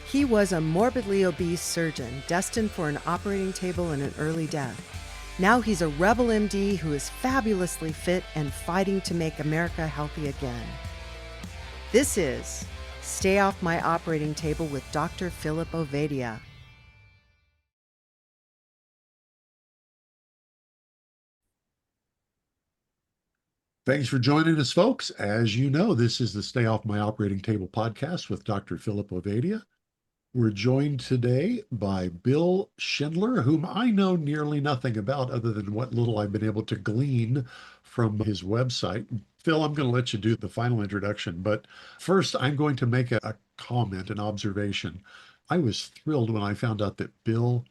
He was a morbidly obese surgeon destined for an operating table and an early death. Now he's a rebel MD who is fabulously fit and fighting to make America healthy again. This is Stay Off My Operating Table with Dr. Philip Ovadia. Thanks for joining us, folks. As you know, this is the Stay Off My Operating Table podcast with Dr. Philip Ovadia. We're joined today by Bill Schindler, whom I know nearly nothing about other than what little I've been able to glean from his website. Phil, I'm going to let you do the final introduction, but first I'm going to make a comment, an observation. I was thrilled when I found out that Bill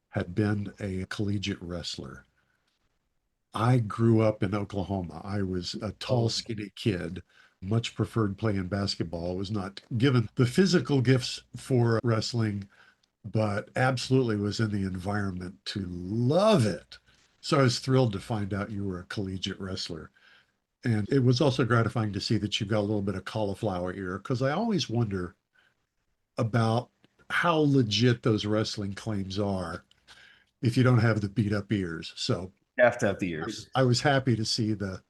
had been a collegiate wrestler. I grew up in Oklahoma. I was a tall, skinny kid, much preferred playing basketball. Was not given the physical gifts for wrestling, but absolutely was in the environment to love it. So I was thrilled to find out you were a collegiate wrestler. And it was also gratifying to see that you got a little bit of cauliflower ear, because I always wonder about how legit those wrestling claims are if you don't have the beat up ears. So You have to have the ears. I was happy to see the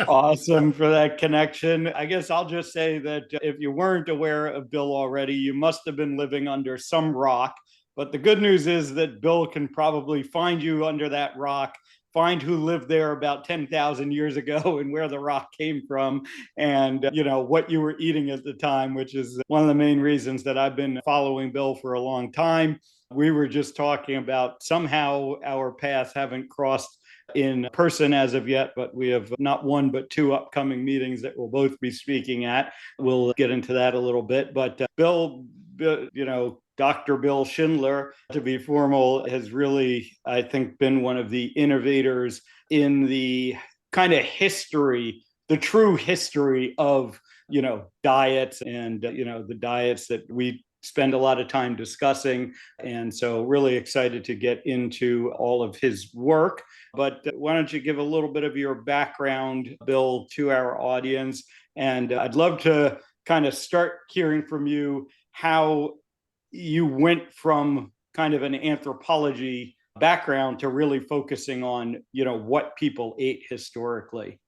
Awesome for that connection. I guess I'll just say that if you weren't aware of Bill already, you must have been living under some rock. But the good news is that Bill can probably find you under that rock, find who lived there about 10,000 years ago and where the rock came from, and what you were eating at the time, which is one of the main reasons that I've been following Bill for a long time. We were just talking about somehow our paths haven't crossed in person as of yet, but we have not one but two upcoming meetings that we'll both be speaking at. We'll get into that a little bit. But Bill, Dr. Bill Schindler, to be formal, has really, I think, been one of the innovators in the kind of history, the true history of, diets and, the diets that we spend a lot of time discussing. And so really excited to get into all of his work. But why don't you give a little bit of your background, Bill, to our audience? And I'd love to kind of start hearing from you how you went from kind of an anthropology background to really focusing on, what people ate historically.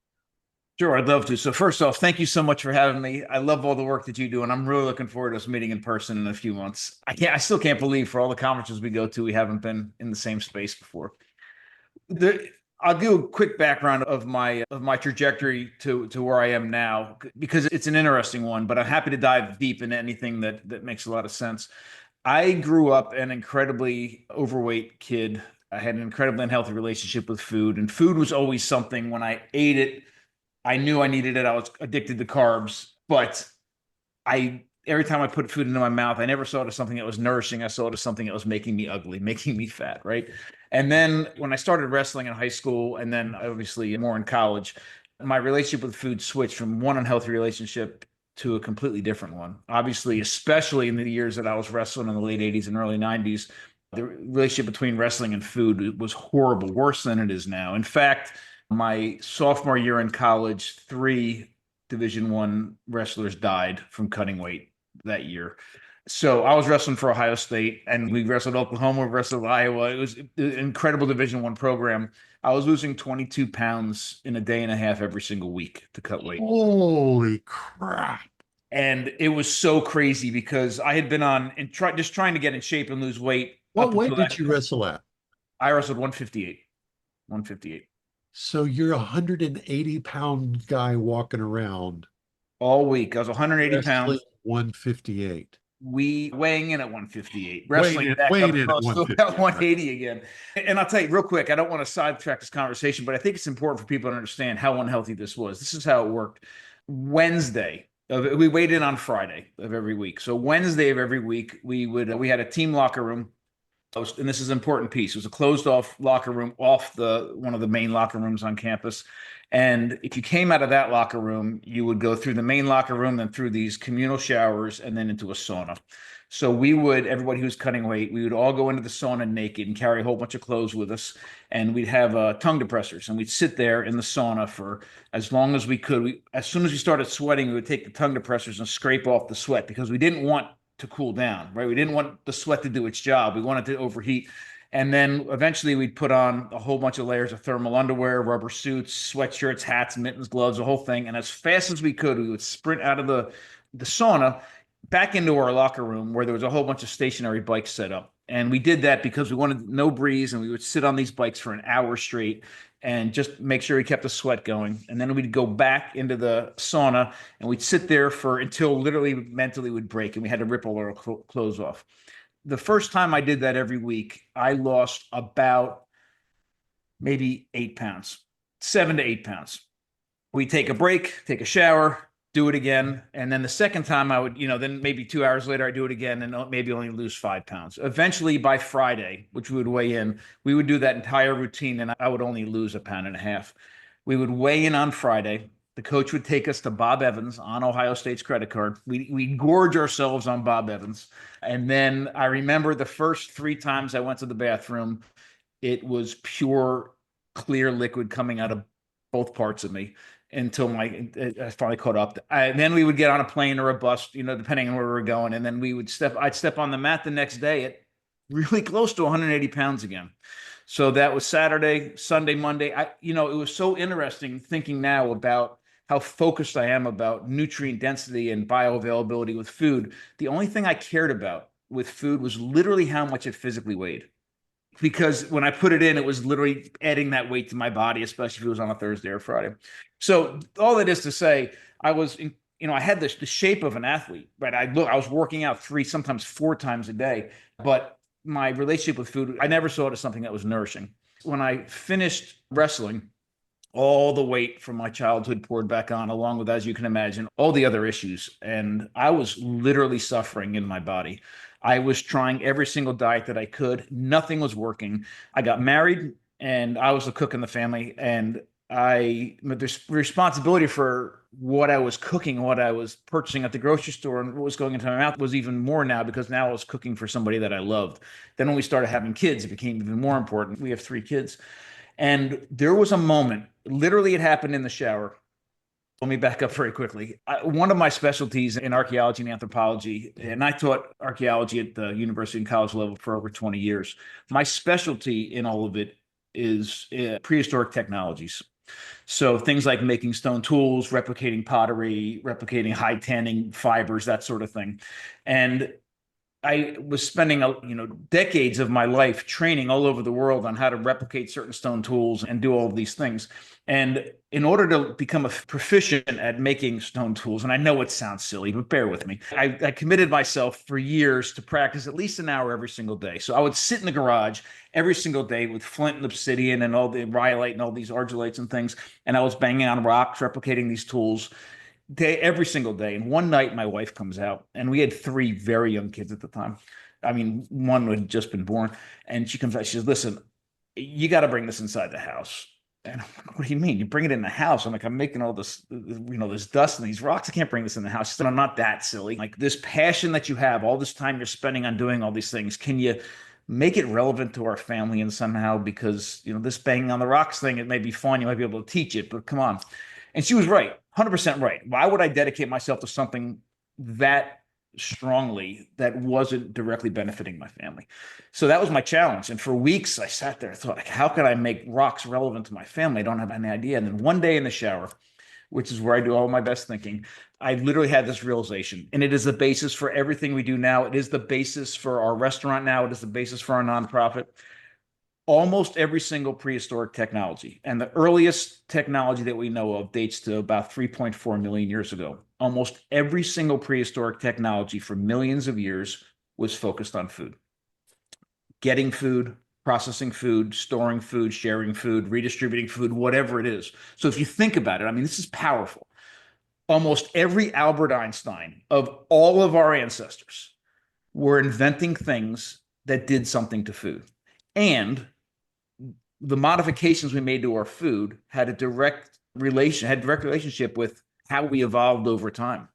Sure, I'd love to. So first off, thank you so much for having me. I love all the work that you do, and I'm really looking forward to us meeting in person in a few months. I still can't believe for all the conferences we go to, we haven't been in the same space before. I'll do a quick background of my trajectory to where I am now, because it's an interesting one, but I'm happy to dive deep into anything that makes a lot of sense. I grew up an incredibly overweight kid. I had an incredibly unhealthy relationship with food, and food was always something. When I ate it, I knew I needed it. I was addicted to carbs, but every time I put food into my mouth, I never saw it as something that was nourishing. I saw it as something that was making me ugly, making me fat, right? And then when I started wrestling in high school, and then obviously more in college, my relationship with food switched from one unhealthy relationship to a completely different one. Obviously, especially in the years that I was wrestling in the late 80s and early 90s, the relationship between wrestling and food was horrible, worse than it is now. In fact, my sophomore year in college, 3 Division I wrestlers died from cutting weight that year. So I was wrestling for Ohio State, and we wrestled Oklahoma, we wrestled Iowa. It was an incredible Division I program. I was losing 22 pounds in a day and a half every single week to cut weight. Holy crap. And it was so crazy because I had been on and just trying to get in shape and lose weight. What weight did you wrestle at? I wrestled 158. 158. So you're a 180-pound guy walking around All week. I was 180 pounds. 158. We weighing in at 158, wrestling back weighing up in at close to 150. about 180 again. And I'll tell you real quick, I don't want to sidetrack this conversation, but I think it's important for people to understand how unhealthy this was. This is how it worked. Wednesday, we weighed in on Friday of every week. So Wednesday of every week, we had a team locker room. And this is an important piece. It was a closed off locker room off one of the main locker rooms on campus. And if you came out of that locker room, you would go through the main locker room, then through these communal showers, and then into a sauna. So everybody who's cutting weight, we would all go into the sauna naked and carry a whole bunch of clothes with us. And we'd have tongue depressors, and we'd sit there in the sauna for as long as we could. As soon as we started sweating, we would take the tongue depressors and scrape off the sweat, because we didn't want to cool down, right? We didn't want the sweat to do its job. We wanted to overheat. And then eventually we'd put on a whole bunch of layers of thermal underwear, rubber suits, sweatshirts, hats, mittens, gloves, the whole thing. And as fast as we could, we would sprint out of the sauna back into our locker room where there was a whole bunch of stationary bikes set up. And we did that because we wanted no breeze, and we would sit on these bikes for an hour straight and just make sure we kept the sweat going. And then we'd go back into the sauna and we'd sit there until literally mentally would break, and we had to rip all our clothes off. The first time I did that every week, I lost about maybe 8 pounds, 7 to 8 pounds. We take a break, take a shower, do it again. And then the second time I would, then maybe 2 hours later, I do it again and maybe only lose 5 pounds. Eventually by Friday, which we would weigh in, we would do that entire routine and I would only lose 1.5 pounds. We would weigh in on Friday. The coach would take us to Bob Evans on Ohio State's credit card. We gorge ourselves on Bob Evans. And then I remember the first 3 times I went to the bathroom, it was pure, clear liquid coming out of both parts of me until I finally caught up. Then we would get on a plane or a bus, depending on where we were going. And then I'd step on the mat the next day at really close to 180 pounds again. So that was Saturday, Sunday, Monday. It was so interesting thinking now about how focused I am about nutrient density and bioavailability with food. The only thing I cared about with food was literally how much it physically weighed. Because when I put it in, it was literally adding that weight to my body, especially if it was on a Thursday or Friday. So all that is to say, I had the shape of an athlete, right? I was working out 3, sometimes 4 times a day, but my relationship with food, I never saw it as something that was nourishing. When I finished wrestling, all the weight from my childhood poured back on, along with, as you can imagine, all the other issues. And I was literally suffering in my body. I was trying every single diet that I could. Nothing was working. I got married and I was the cook in the family. And the responsibility for what I was cooking, what I was purchasing at the grocery store and what was going into my mouth was even more now, because now I was cooking for somebody that I loved. Then when we started having kids, it became even more important. We have 3 kids. And there was a moment, literally it happened in the shower. Let me back up very quickly. One of my specialties in archaeology and anthropology, and I taught archaeology at the university and college level for over 20 years. My specialty in all of it is prehistoric technologies. So things like making stone tools, replicating pottery, replicating high tanning fibers, that sort of thing. And I was spending, decades of my life training all over the world on how to replicate certain stone tools and do all of these things. And in order to become a proficient at making stone tools, and I know it sounds silly, but bear with me, I committed myself for years to practice at least an hour every single day. So I would sit in the garage every single day with flint and obsidian and all the rhyolite and all these argillites and things. And I was banging on rocks, replicating these tools every single day. And one night my wife comes out, and we had 3 very young kids at the time. I mean, one had just been born, and she comes out, she says, "Listen, you got to bring this inside the house." And I'm like, "What do you mean? You bring it in the house?" I'm like, "I'm making all this, this dust and these rocks. I can't bring this in the house." She said, "I'm not that silly. Like, this passion that you have, all this time you're spending on doing all these things, can you make it relevant to our family and somehow, because, this banging on the rocks thing, it may be fun. You might be able to teach it, but come on." And she was right, 100% right. Why would I dedicate myself to something that strongly that wasn't directly benefiting my family? So that was my challenge. And for weeks, I sat there and thought, like, how can I make rocks relevant to my family? I don't have any idea. And then one day in the shower, which is where I do all my best thinking, I literally had this realization. And it is the basis for everything we do now. It is the basis for our restaurant now. It is the basis for our nonprofit. Almost every single prehistoric technology, and the earliest technology that we know of dates to about 3.4 million years ago. Almost every single prehistoric technology for millions of years was focused on food. Getting food, processing food, storing food, sharing food, redistributing food, whatever it is. So if you think about it, this is powerful. Almost every Albert Einstein of all of our ancestors were inventing things that did something to food. And the modifications we made to our food had a direct relationship with how we evolved over time.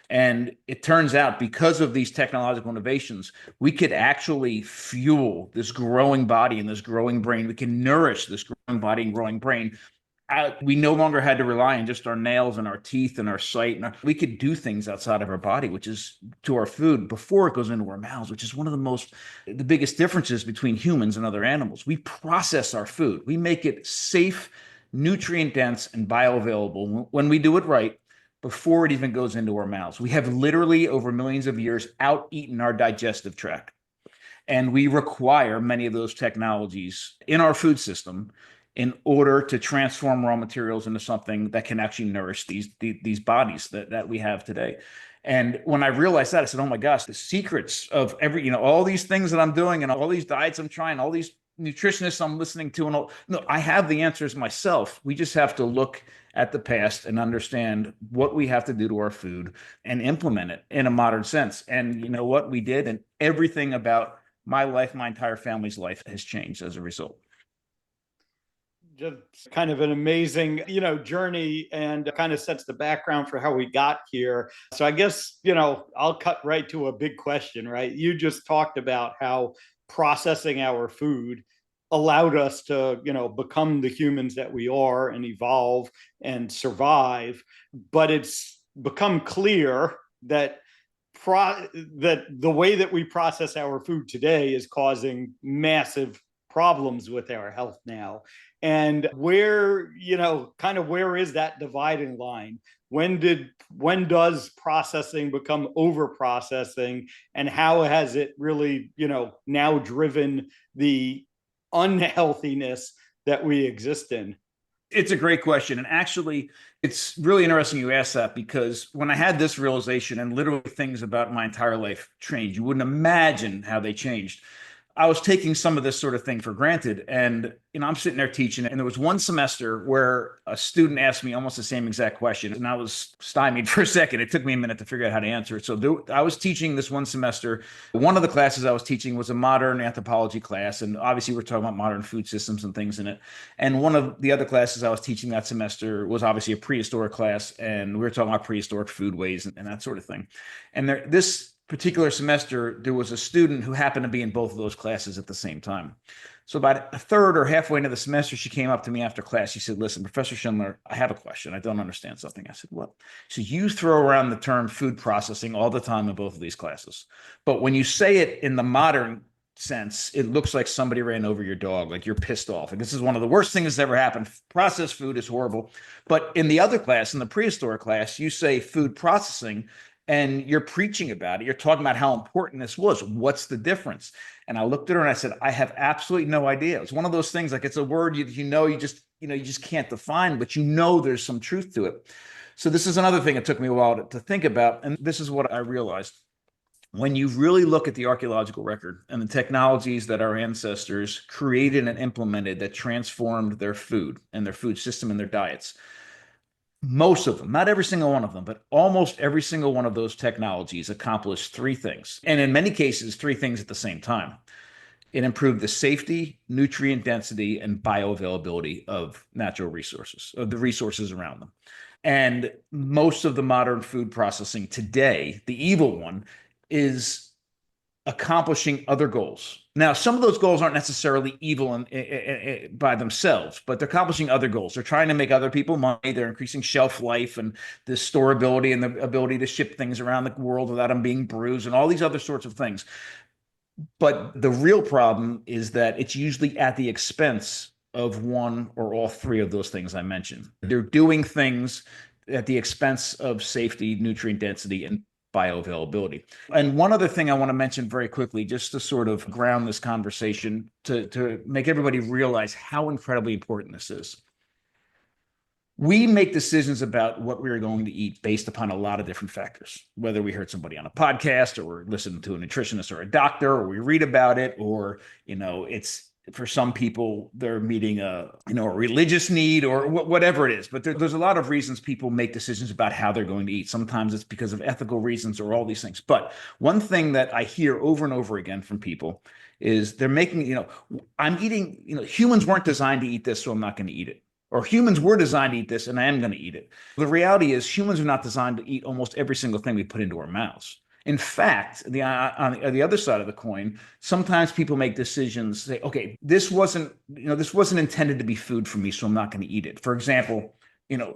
And it turns out, because of these technological innovations, we could actually fuel this growing body and this growing brain. We can nourish this growing body and growing brain We no longer had to rely on just our nails and our teeth and our sight. We could do things outside of our body, which is to our food before it goes into our mouths, which is one of the biggest differences between humans and other animals. We process our food. We make it safe, nutrient dense, and bioavailable when we do it right before it even goes into our mouths. We have literally over millions of years out-eaten our digestive tract. And we require many of those technologies in our food system in order to transform raw materials into something that can actually nourish these bodies that we have today. And when I realized that, I said, oh my gosh, the secrets of all these things that I'm doing and all these diets I'm trying, all these nutritionists I'm listening to, and all, no, I have the answers myself. We just have to look at the past and understand what we have to do to our food and implement it in a modern sense. And you know what we did, and everything about my life, my entire family's life has changed as a result. Just kind of an amazing, journey, and kind of sets the background for how we got here. So I guess, I'll cut right to a big question, right? You just talked about how processing our food allowed us to, become the humans that we are and evolve and survive. But it's become clear that that the way that we process our food today is causing massive problems with our health now. And where is that dividing line? When does processing become over processing, and how has it really, now driven the unhealthiness that we exist in? It's a great question. And actually, it's really interesting you asked that, because when I had this realization and literally things about my entire life changed, you wouldn't imagine how they changed. I was taking some of this sort of thing for granted. And, I'm sitting there teaching, and there was one semester where a student asked me almost the same exact question. And I was stymied for a second. It took me a minute to figure out how to answer it. So I was teaching this one semester. One of the classes I was teaching was a modern anthropology class. And obviously we're talking about modern food systems and things in it. And one of the other classes I was teaching that semester was obviously a prehistoric class. And we were talking about prehistoric foodways and that sort of thing. And this particular semester, there was a student who happened to be in both of those classes at the same time. So about a third or halfway into the semester, she came up to me after class. She said, listen, Professor Schindler, I have a question. I don't understand something. I said, what? She said, you throw around the term food processing all the time in both of these classes. But when you say it in the modern sense, it looks like somebody ran over your dog, like you're pissed off. And this is one of the worst things that's ever happened. Processed food is horrible. But in the other class, in the prehistoric class, you say food processing, and you're preaching about it. You're talking about how important this was. What's the difference? And I looked at her and I said, I have absolutely no idea. It's one of those things, like it's a word you just can't define, but there's some truth to it. So this is another thing it took me a while to think about. And this is what I realized. When you really look at the archaeological record and the technologies that our ancestors created and implemented that transformed their food and their food system and their diets, most of them, not every single one of them, but almost every single one of those technologies accomplished three things. And in many cases, three things at the same time. It improved the safety, nutrient density, and bioavailability of natural resources, of the resources around them. And most of the modern food processing today, the evil one, is accomplishing other goals. Now, some of those goals aren't necessarily evil by themselves, but they're accomplishing other goals. They're trying to make other people money. They're increasing shelf life and the storability and the ability to ship things around the world without them being bruised and all these other sorts of things. But the real problem is that it's usually at the expense of one or all three of those things I mentioned. They're doing things at the expense of safety, nutrient density, and bioavailability. And one other thing I want to mention very quickly, just to sort of ground this conversation, to make everybody realize how incredibly important this is. We make decisions about what we're going to eat based upon a lot of different factors, whether we heard somebody on a podcast or we're listening to a nutritionist or a doctor, or we read about it, or, it's, for some people, they're meeting a religious need or whatever it is. But there's a lot of reasons people make decisions about how they're going to eat. Sometimes it's because of ethical reasons or all these things. But one thing that I hear over and over again from people is they're making, I'm eating, humans weren't designed to eat this, so I'm not going to eat it. Or humans were designed to eat this, and I am going to eat it. The reality is humans are not designed to eat almost every single thing we put into our mouths. In fact, on the other side of the coin, sometimes people make decisions, say, okay, this wasn't intended to be food for me, so I'm not going to eat it. For example,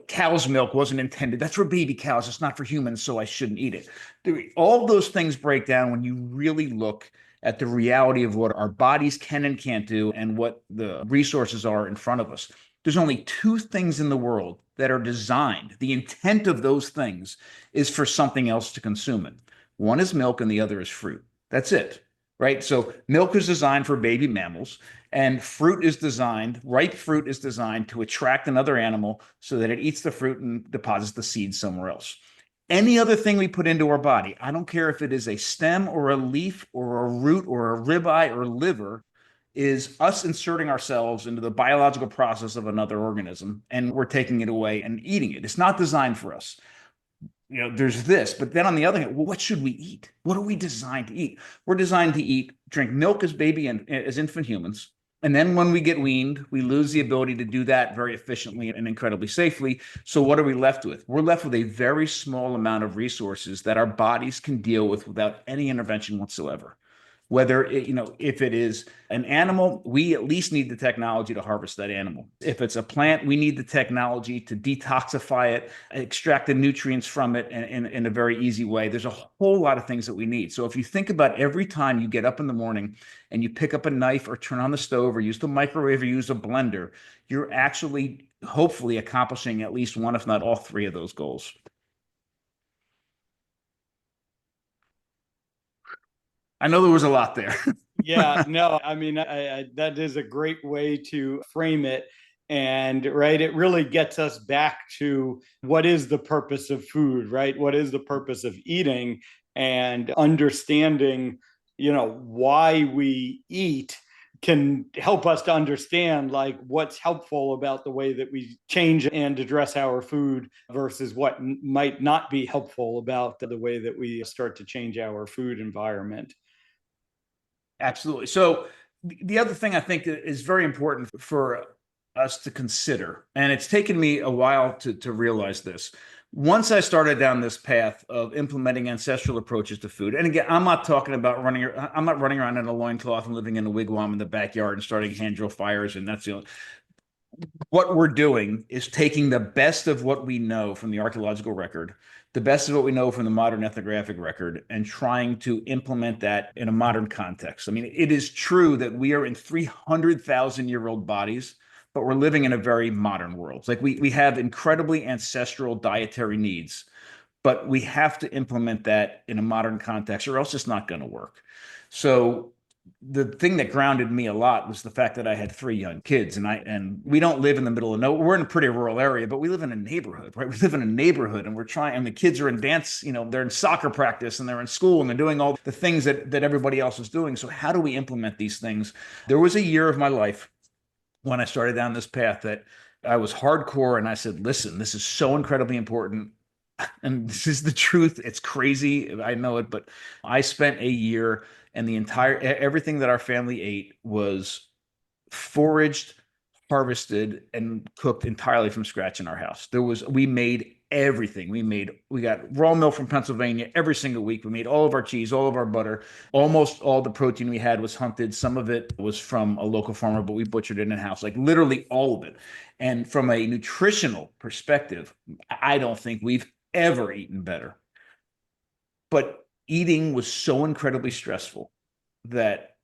cow's milk wasn't intended. That's for baby cows. It's not for humans, so I shouldn't eat it. All those things break down when you really look at the reality of what our bodies can and can't do and what the resources are in front of us. There's only two things in the world that are designed. The intent of those things is for something else to consume it. One is milk and the other is fruit. That's it, right? So milk is designed for baby mammals, and ripe fruit is designed to attract another animal so that it eats the fruit and deposits the seeds somewhere else. Any other thing we put into our body, I don't care if it is a stem or a leaf or a root or a ribeye or liver, is us inserting ourselves into the biological process of another organism, and we're taking it away and eating it. It's not designed for us. There's this, but then on the other hand, well, what should we eat? What are we designed to eat? We're designed to drink milk as baby and as infant humans. And then when we get weaned, we lose the ability to do that very efficiently and incredibly safely. So what are we left with? We're left with a very small amount of resources that our bodies can deal with without any intervention whatsoever. Whether if it is an animal, we at least need the technology to harvest that animal. If it's a plant, we need the technology to detoxify it, extract the nutrients from it in a very easy way. There's a whole lot of things that we need. So if you think about every time you get up in the morning and you pick up a knife or turn on the stove or use the microwave or use a blender, you're actually hopefully accomplishing at least one, if not all three of those goals. I know there was a lot there. Yeah, no, I mean, that is a great way to frame it. And right, it really gets us back to what is the purpose of food, right? What is the purpose of eating, and understanding, why we eat can help us to understand like what's helpful about the way that we change and address our food versus what might not be helpful about the way that we start to change our food environment. Absolutely. So the other thing I think is very important for us to consider, and it's taken me a while to realize this. Once I started down this path of implementing ancestral approaches to food, and again, I'm not running around in a loincloth and living in a wigwam in the backyard and starting hand drill fires, and that's what we're doing is taking the best of what we know from the archaeological record, the best of what we know from the modern ethnographic record, and trying to implement that in a modern context. I mean, it is true that we are in 300,000-year-old bodies, but we're living in a very modern world. Like we have incredibly ancestral dietary needs, but we have to implement that in a modern context or else it's not going to work. So the thing that grounded me a lot was the fact that I had 3 young kids, and we don't live in the middle of nowhere. We're in a pretty rural area, but we live in a neighborhood, right? We live in a neighborhood, and and the kids are in dance, they're in soccer practice and they're in school and they're doing all the things that everybody else is doing. So how do we implement these things? There was a year of my life when I started down this path that I was hardcore, and I said, listen, this is so incredibly important. And this is the truth. It's crazy. I know it, but I spent a year, and everything that our family ate was foraged, harvested, and cooked entirely from scratch in our house. We made everything. We got raw milk from Pennsylvania every single week. We made all of our cheese, all of our butter. Almost all the protein we had was hunted. Some of it was from a local farmer, but we butchered it in house, like literally all of it. And from a nutritional perspective, I don't think we've ever eaten better. But eating was so incredibly stressful that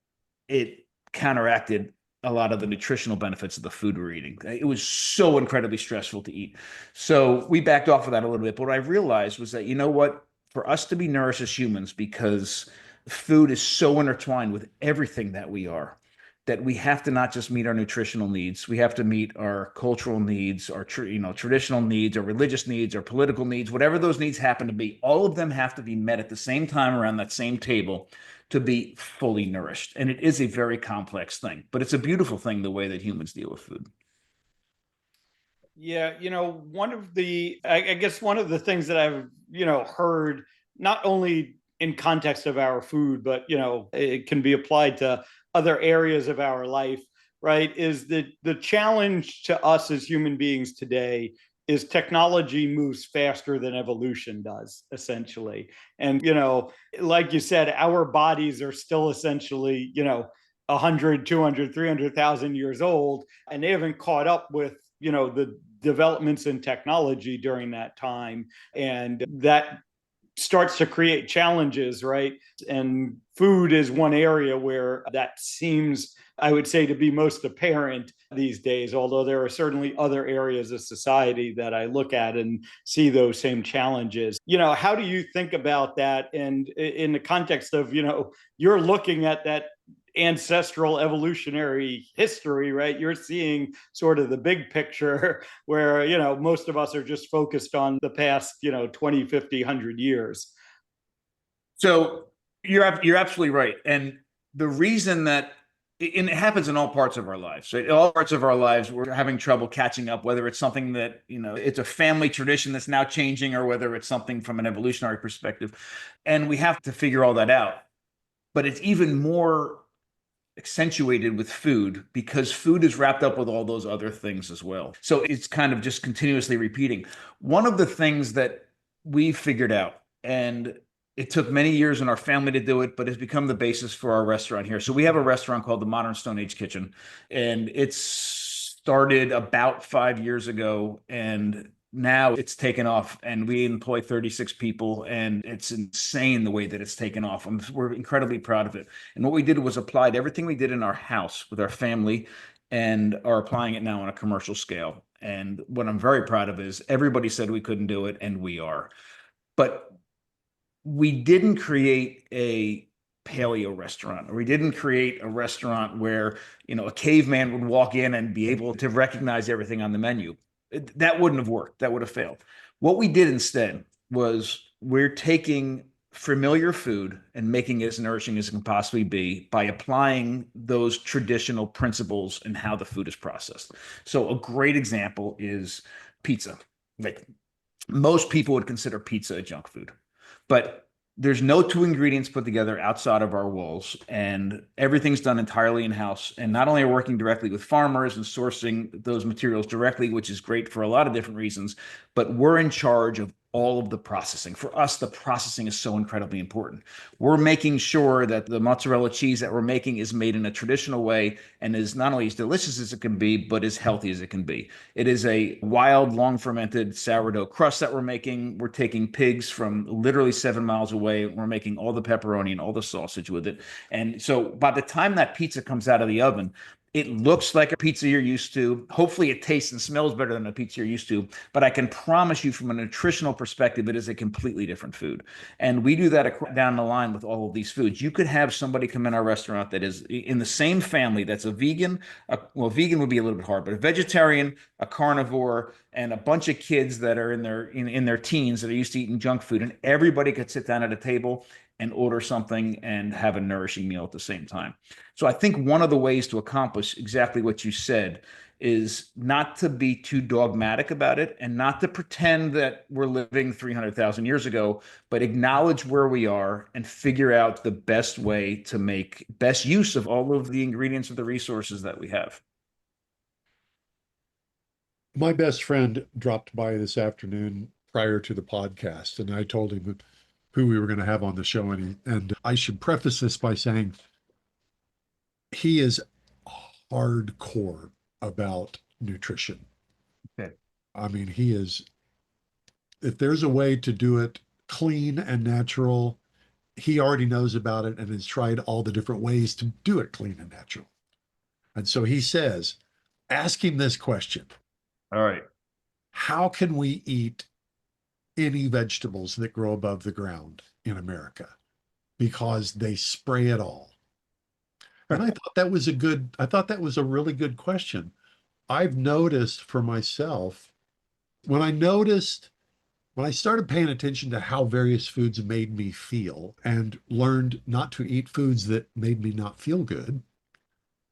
it counteracted a lot of the nutritional benefits of the food we're eating. It was so incredibly stressful to eat. So we backed off of that a little bit. But what I realized was that, what, for us to be nourished as humans, because food is so intertwined with everything that we are, that we have to not just meet our nutritional needs, we have to meet our cultural needs, our traditional needs, our religious needs, our political needs, whatever those needs happen to be. All of them have to be met at the same time around that same table to be fully nourished. And it is a very complex thing, but it's a beautiful thing the way that humans deal with food. Yeah, I guess one of the things that I've, heard, not only in context of our food, but, it can be applied to other areas of our life, right, is that the challenge to us as human beings today is technology moves faster than evolution does, essentially. And, like you said, our bodies are still essentially, 100, 200, 300,000 years old, and they haven't caught up with, the developments in technology during that time. And that starts to create challenges, right? And food is one area where that seems, I would say, to be most apparent these days, although there are certainly other areas of society that I look at and see those same challenges. How do you think about that? And in the context of, you're looking at that ancestral evolutionary history, right? You're seeing sort of the big picture where, most of us are just focused on the past, 20, 50, 100 years. So you're absolutely right. And the reason that and it happens in all parts of our lives, right? In all parts of our lives, we're having trouble catching up, whether it's something that, it's a family tradition that's now changing, or whether it's something from an evolutionary perspective. And we have to figure all that out. But it's even more accentuated with food, because food is wrapped up with all those other things as well. So it's kind of just continuously repeating. One of the things that we figured out, and it took many years in our family to do it, but it's become the basis for our restaurant here. So we have a restaurant called the Modern Stone Age Kitchen, and it's started about 5 years ago, and now it's taken off, and we employ 36 people, and it's insane the way that it's taken off. We're incredibly proud of it. And what we did was applied everything we did in our house with our family, and are applying it now on a commercial scale. And what I'm very proud of is everybody said we couldn't do it, and we are. But we didn't create a paleo restaurant, or we didn't create a restaurant where, a caveman would walk in and be able to recognize everything on the menu. That wouldn't have worked. That would have failed. What we did instead was we're taking familiar food and making it as nourishing as it can possibly be by applying those traditional principles in how the food is processed. So a great example is pizza. Like, most people would consider pizza a junk food, but there's no two ingredients put together outside of our walls, and everything's done entirely in-house. And not only are we working directly with farmers and sourcing those materials directly, which is great for a lot of different reasons, but we're in charge of all of the processing. For us, the processing is so incredibly important. We're making sure that the mozzarella cheese that we're making is made in a traditional way, and is not only as delicious as it can be, but as healthy as it can be. It is a wild, long fermented sourdough crust that we're making. We're taking pigs from literally 7 miles away. We're making all the pepperoni and all the sausage with it. And so by the time that pizza comes out of the oven, it looks like a pizza you're used to. Hopefully it tastes and smells better than a pizza you're used to, but I can promise you from a nutritional perspective, it is a completely different food. And we do that down the line with all of these foods. You could have somebody come in our restaurant that is in the same family that's a vegan, well, vegan would be a little bit hard, but a vegetarian, a carnivore, and a bunch of kids that are in their teens that are used to eating junk food, and everybody could sit down at a table and order something and have a nourishing meal at the same time. So I think one of the ways to accomplish exactly what you said is not to be too dogmatic about it, and not to pretend that we're living 300,000 years ago, but acknowledge where we are and figure out the best way to make best use of all of the ingredients of the resources that we have. My best friend dropped by this afternoon prior to the podcast, and I told him who we were going to have on the show. And I should preface this by saying he is hardcore about nutrition. Okay. I mean, he is, if there's a way to do it clean and natural, he already knows about it and has tried all the different ways to do it clean and natural. And so he says, ask him this question. All right. How can we eat any vegetables that grow above the ground in America? Because they spray it all. And I thought that was a really good question. I've noticed for myself, when I started paying attention to how various foods made me feel, and learned not to eat foods that made me not feel good,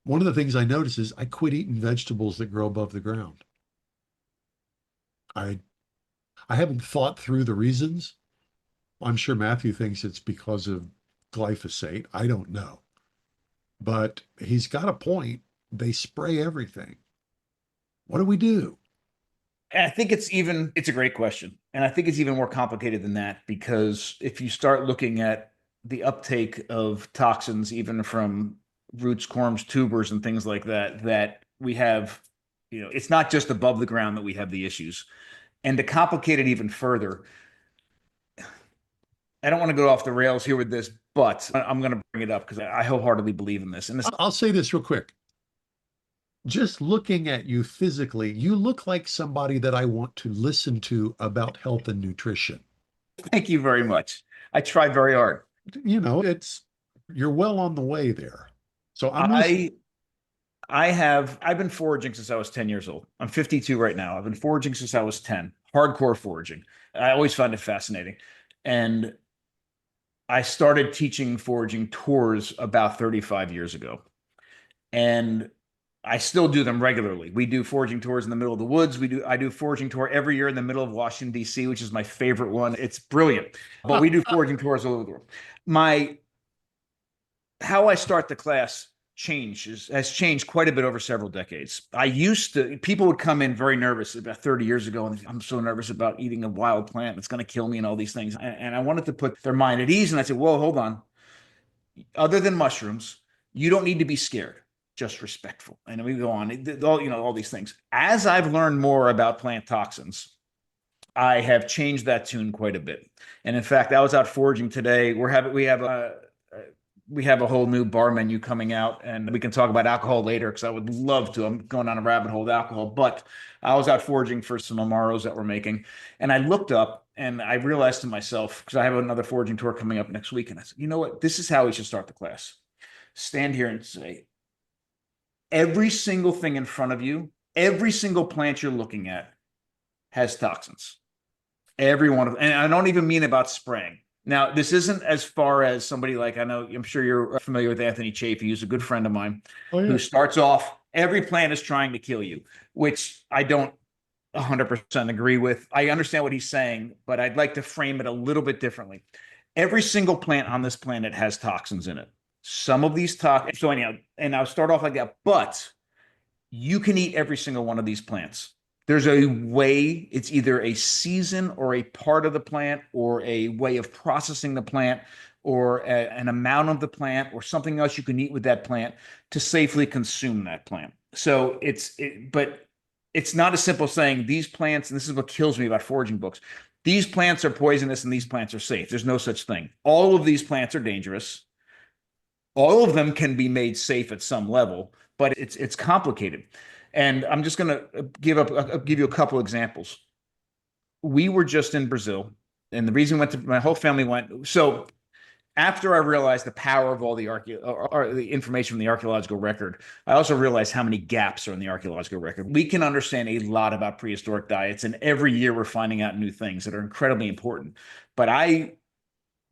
one of the things I noticed is I quit eating vegetables that grow above the ground. I haven't thought through the reasons. I'm sure Matthew thinks it's because of glyphosate. I don't know. But he's got a point. They spray everything. What do we do? And I think it's a great question. And I think it's even more complicated than that, because if you start looking at the uptake of toxins, even from roots, corms, tubers, and things like that, that we have, it's not just above the ground that we have the issues. And to complicate it even further, I don't want to go off the rails here with this, but I'm going to bring it up because I wholeheartedly believe in this. And I'll say this real quick. Just looking at you physically, you look like somebody that I want to listen to about health and nutrition. thank you very much. I try very hard. You're well on the way there. So I'm listening. I've been foraging since I was 10 years old. I'm 52 right now. I've been foraging since I was 10, hardcore foraging. I always find it fascinating. And I started teaching foraging tours about 35 years ago. And I still do them regularly. We do foraging tours in the middle of the woods. I do a foraging tour every year in the middle of Washington, D.C., which is my favorite one. It's brilliant. But we do foraging tours all over the world. How I start the class has changed quite a bit over several decades. People would come in very nervous about 30 years ago, and I'm so nervous about eating a wild plant. It's going to kill me and all these things. And I wanted to put their mind at ease. And I said, whoa, hold on. Other than mushrooms, you don't need to be scared, just respectful. And we go on, all these things. As I've learned more about plant toxins, I have changed that tune quite a bit. And in fact, I was out foraging today. We have a whole new bar menu coming out, and we can talk about alcohol later because I would love to. I'm going on a rabbit hole with alcohol, but I was out foraging for some Amaros that we're making, and I looked up and I realized to myself, because I have another foraging tour coming up next week, and I said, you know what? This is how we should start the class. Stand here and say, every single thing in front of you, every single plant you're looking at has toxins. Every one of them. And I don't even mean about spraying. Now, this isn't as far as somebody like, I'm sure you're familiar with Anthony Chafee, who's a good friend of mine, who starts off, every plant is trying to kill you, which I don't 100% agree with. I understand what he's saying, but I'd like to frame it a little bit differently. Every single plant on this planet has toxins in it. Some of these toxins, so anyhow, and I'll start off like that, but you can eat every single one of these plants. There's a way, it's either a season or a part of the plant or a way of processing the plant or an amount of the plant or something else you can eat with that plant to safely consume that plant. So but it's not as simple as saying these plants, and this is what kills me about foraging books, these plants are poisonous and these plants are safe. There's no such thing. All of these plants are dangerous. All of them can be made safe at some level, but it's complicated. And I'm just going to give you a couple examples. We were just in Brazil, and the reason my whole family went. So after I realized the power of all the information from the archaeological record, I also realized how many gaps are in the archaeological record. We can understand a lot about prehistoric diets, and every year we're finding out new things that are incredibly important. But I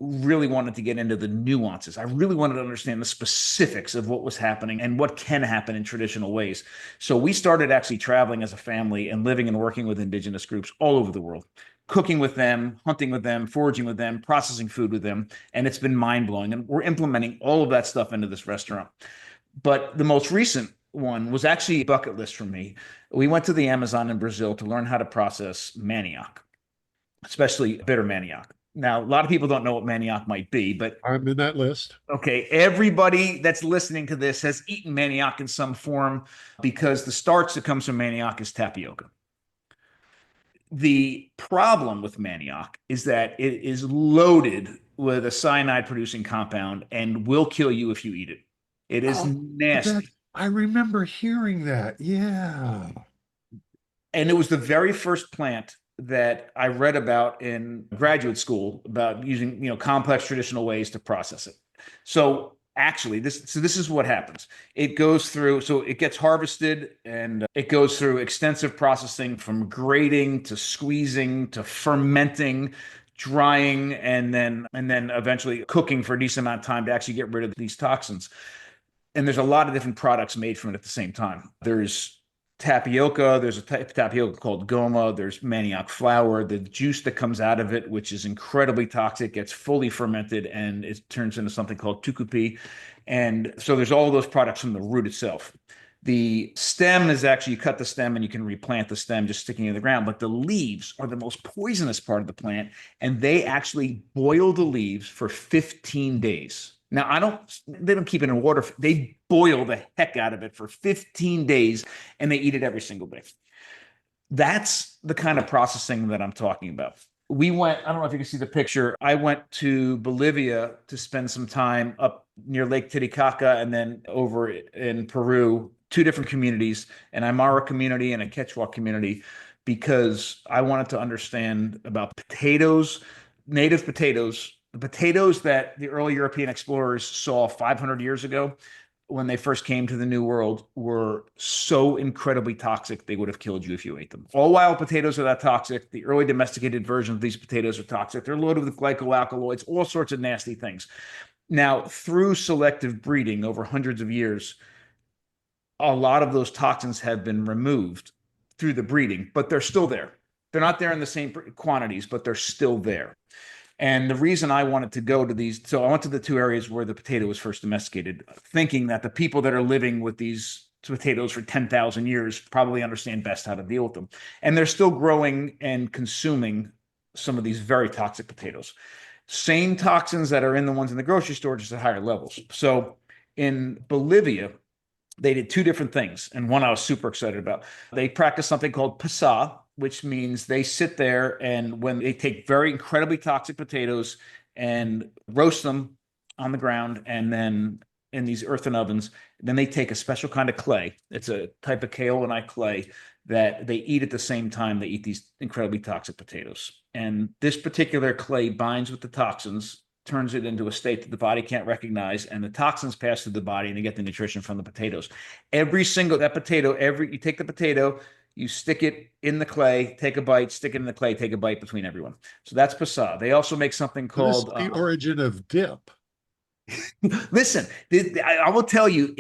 really wanted to get into the nuances. I really wanted to understand the specifics of what was happening and what can happen in traditional ways. So we started actually traveling as a family and living and working with indigenous groups all over the world, cooking with them, hunting with them, foraging with them, processing food with them. And it's been mind-blowing. And we're implementing all of that stuff into this restaurant. But the most recent one was actually a bucket list for me. We went to the Amazon in Brazil to learn how to process manioc, especially bitter manioc. Now, a lot of people don't know what manioc might be, but I'm in that list. Okay, everybody that's listening to this has eaten manioc in some form because the starch that comes from manioc is tapioca. The problem with manioc is that it is loaded with a cyanide-producing compound and will kill you if you eat it. It is nasty. I remember hearing that. Yeah. And it was the very first plant that I read about in graduate school about using, complex traditional ways to process it. So actually, this is what happens. It goes through, so it gets harvested and it goes through extensive processing from grating to squeezing to fermenting, drying, and then eventually cooking for a decent amount of time to actually get rid of these toxins. And there's a lot of different products made from it at the same time. There's tapioca, there's a type of tapioca called goma, there's manioc flour, the juice that comes out of it, which is incredibly toxic, gets fully fermented and it turns into something called tucupi. And so there's all those products from the root itself. The stem is actually, you cut the stem and you can replant the stem just sticking in the ground, but the leaves are the most poisonous part of the plant, and they actually boil the leaves for 15 days. Now, they don't keep it in water. They boil the heck out of it for 15 days, and they eat it every single day. That's the kind of processing that I'm talking about. I don't know if you can see the picture. I went to Bolivia to spend some time up near Lake Titicaca and then over in Peru, 2 different communities, an Aymara community and a Quechua community, because I wanted to understand about potatoes, native potatoes, the potatoes that the early European explorers saw 500 years ago when they first came to the New World were so incredibly toxic, they would have killed you if you ate them. All wild potatoes are that toxic. The early domesticated versions of these potatoes are toxic. They're loaded with glycoalkaloids, all sorts of nasty things. Now, through selective breeding over hundreds of years, a lot of those toxins have been removed through the breeding, but they're still there. They're not there in the same quantities, but they're still there. And the reason I wanted to go to these, so I went to the 2 areas where the potato was first domesticated, thinking that the people that are living with these potatoes for 10,000 years probably understand best how to deal with them. And they're still growing and consuming some of these very toxic potatoes. Same toxins that are in the ones in the grocery store, just at higher levels. So in Bolivia, they did 2 different things, and one I was super excited about. They practiced something called pasa, which means they sit there and when they take very incredibly toxic potatoes and roast them on the ground and then in these earthen ovens, then they take a special kind of clay. It's a type of kaolin clay that they eat at the same time they eat these incredibly toxic potatoes. And this particular clay binds with the toxins, turns it into a state that the body can't recognize, and the toxins pass through the body and they get the nutrition from the potatoes. You take the potato, you stick it in the clay, take a bite, stick it in the clay, take a bite between everyone. So that's pasa. They also make something called the origin of dip. Listen, I will tell you,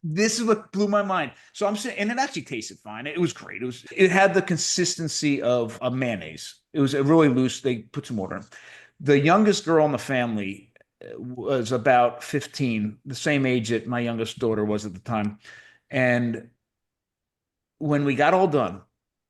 this is what blew my mind. So I'm saying, and it actually tasted fine. It was great. It had the consistency of a mayonnaise. It was really loose. They put some water in. The youngest girl in the family was about 15, the same age that my youngest daughter was at the time. And when we got all done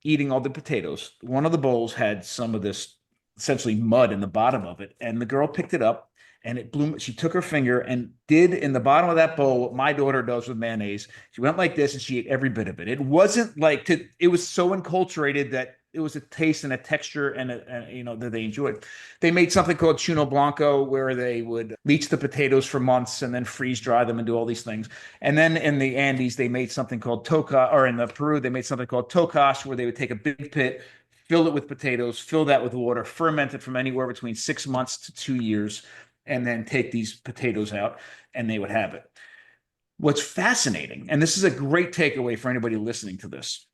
eating all the potatoes, one of the bowls had some of this essentially mud in the bottom of it. And the girl picked it up and it blew. She took her finger and did in the bottom of that bowl what my daughter does with mayonnaise. She went like this and she ate every bit of it. It wasn't like it was so enculturated that it was a taste and a texture and that they enjoyed. They made something called chuno blanco where they would leach the potatoes for months and then freeze dry them and do all these things. And then in the Andes, they made something called in the Peru, they made something called tocash where they would take a big pit, fill it with potatoes, fill that with water, ferment it from anywhere between 6 months to 2 years, and then take these potatoes out and they would have it. What's fascinating, and this is a great takeaway for anybody listening to this,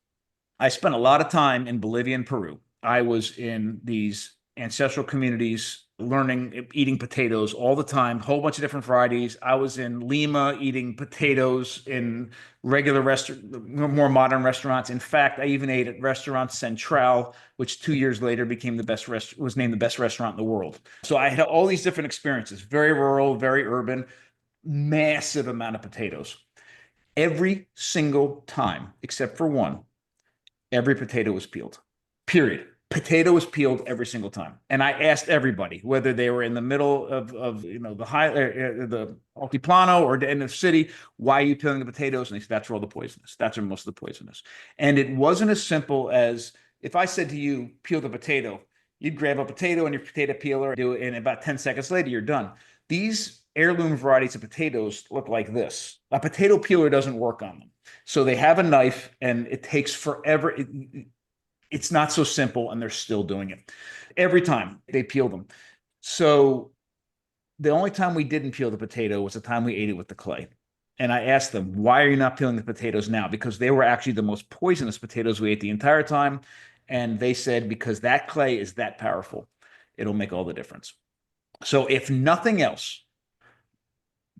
I spent a lot of time in Bolivia and Peru. I was in these ancestral communities learning, eating potatoes all the time, whole bunch of different varieties. I was in Lima eating potatoes in regular more modern restaurants. In fact, I even ate at restaurant Central, which 2 years later was named the best restaurant in the world. So I had all these different experiences, very rural, very urban, massive amount of potatoes. Every single time, except for one, every potato was peeled, period. Potato was peeled every single time. And I asked everybody, whether they were in the middle of the altiplano or in the city, why are you peeling the potatoes? And they said, that's where all the poisonous. That's where most of the poisonous. And it wasn't as simple as if I said to you, peel the potato, you'd grab a potato and your potato peeler, do it, and about 10 seconds later, you're done. These heirloom varieties of potatoes look like this. A potato peeler doesn't work on them. So they have a knife and it takes forever. It's not so simple and they're still doing it. Every time they peel them. So the only time we didn't peel the potato was the time we ate it with the clay. And I asked them, why are you not peeling the potatoes now? Because they were actually the most poisonous potatoes we ate the entire time. And they said, because that clay is that powerful, it'll make all the difference. So if nothing else,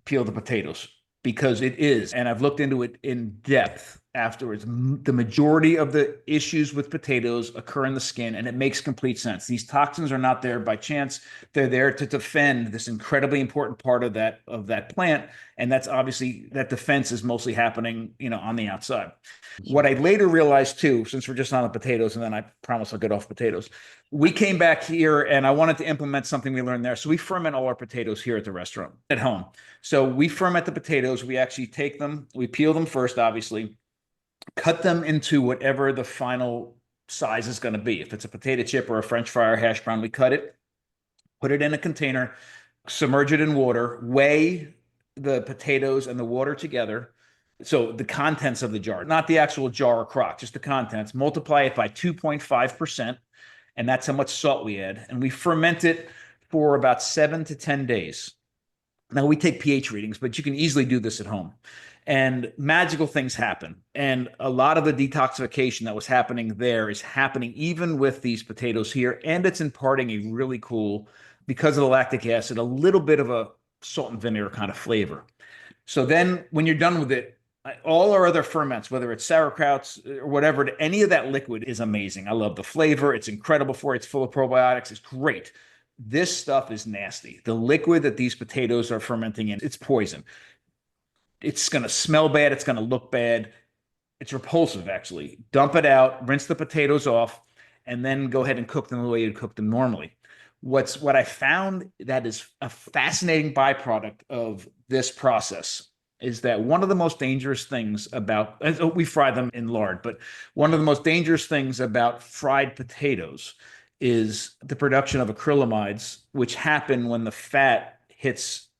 peel the potatoes, because it is, and I've looked into it in depth, afterwards. The majority of the issues with potatoes occur in the skin, and it makes complete sense. These toxins are not there by chance. They're there to defend this incredibly important part of that plant, and that's obviously that defense is mostly happening, on the outside. What I later realized too, since we're just on the potatoes, and then I promise I'll get off potatoes, we came back here and I wanted to implement something we learned there. So we ferment all our potatoes here at the restaurant at home. So we ferment the potatoes. We actually take them, we peel them first, obviously, cut them into whatever the final size is going to be. If it's a potato chip or a French fry or hash brown, we cut it, put it in a container, submerge it in water, weigh the potatoes and the water together. So the contents of the jar, not the actual jar or crock, just the contents, multiply it by 2.5%. And that's how much salt we add. And we ferment it for about 7 to 10 days. Now we take pH readings, but you can easily do this at home. And magical things happen. And a lot of the detoxification that was happening there is happening even with these potatoes here. And it's imparting a really cool, because of the lactic acid, a little bit of a salt and vinegar kind of flavor. So then when you're done with it, all our other ferments, whether it's sauerkrauts or whatever, any of that liquid is amazing. I love the flavor. It's incredible for it. It's full of probiotics. It's great. This stuff is nasty. The liquid that these potatoes are fermenting in, it's poison. It's going to smell bad. It's going to look bad. It's repulsive, actually. Dump it out, rinse the potatoes off, and then go ahead and cook them the way you'd cook them normally. What I found that is a fascinating byproduct of this process is that one of the most dangerous things about, we fry them in lard, but one of the most dangerous things about fried potatoes is the production of acrylamides, which happen when the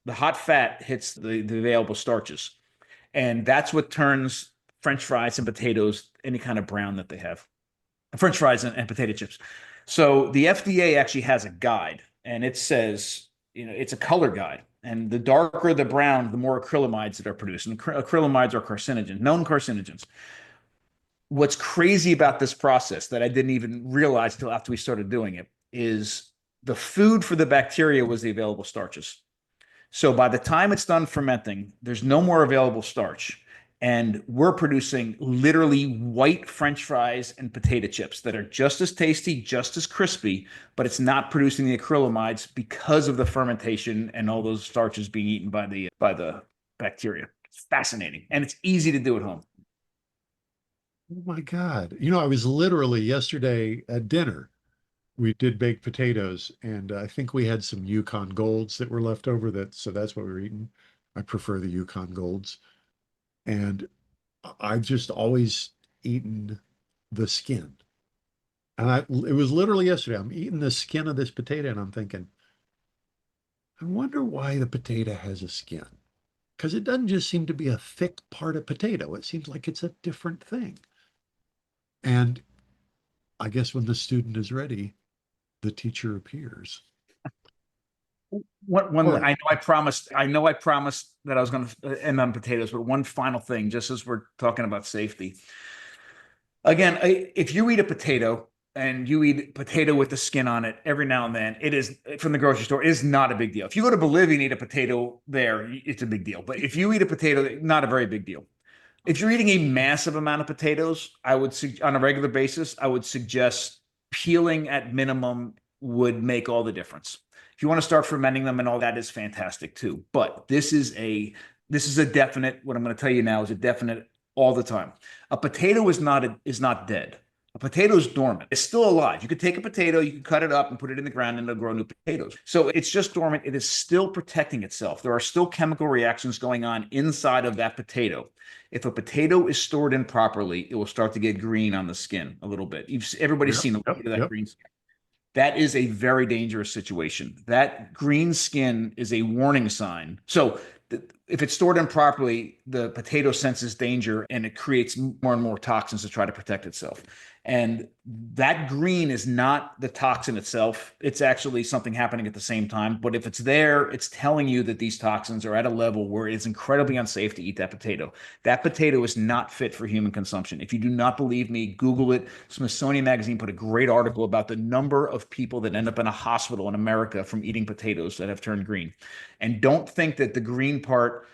hot fat hits the available starches. And that's what turns French fries and potatoes any kind of brown that they have. French fries and potato chips. So the FDA actually has a guide, and it says, it's a color guide. And the darker the brown, the more acrylamides that are produced. And acrylamides are carcinogens, known carcinogens. What's crazy about this process that I didn't even realize until after we started doing it is the food for the bacteria was the available starches. So by the time it's done fermenting, there's no more available starch. And we're producing literally white French fries and potato chips that are just as tasty, just as crispy, but it's not producing the acrylamides because of the fermentation and all those starches being eaten by the bacteria. It's fascinating. And it's easy to do at home. Oh my God. I was literally yesterday at dinner. We did baked potatoes, and I think we had some Yukon Golds that were left over. So that's what we were eating. I prefer the Yukon Golds. And I've just always eaten the skin. And it was literally yesterday. I'm eating the skin of this potato, and I'm thinking, I wonder why the potato has a skin. Because it doesn't just seem to be a thick part of potato. It seems like it's a different thing. And I guess when the student is ready, the teacher appears. I know I promised that I was going to end on potatoes, but one final thing, just as we're talking about safety. Again, if you eat a potato and you eat potato with the skin on it every now and then, it is from the grocery store, it is not a big deal. If you go to Bolivia and eat a potato there, it's a big deal. But if you eat a potato, not a very big deal. If you're eating a massive amount of potatoes, on a regular basis, I would suggest peeling at minimum would make all the difference. If you want to start fermenting them and all that is fantastic too. But this is a definite, what I'm going to tell you now is a definite all the time. A potato is not dead. A potato is dormant. It's still alive. You could take a potato, you can cut it up and put it in the ground and it'll grow new potatoes. So it's just dormant. It is still protecting itself. There are still chemical reactions going on inside of that potato. If a potato is stored in properly, it will start to get green on the skin a little bit. Everybody's seen a little bit of that green skin. That is a very dangerous situation. That green skin is a warning sign. So if it's stored improperly, the potato senses danger and it creates more and more toxins to try to protect itself. And that green is not the toxin itself. It's actually something happening at the same time. But if it's there, it's telling you that these toxins are at a level where it's incredibly unsafe to eat that potato. That potato is not fit for human consumption. If you do not believe me, Google it. Smithsonian Magazine put a great article about the number of people that end up in a hospital in America from eating potatoes that have turned green. And don't think that the green part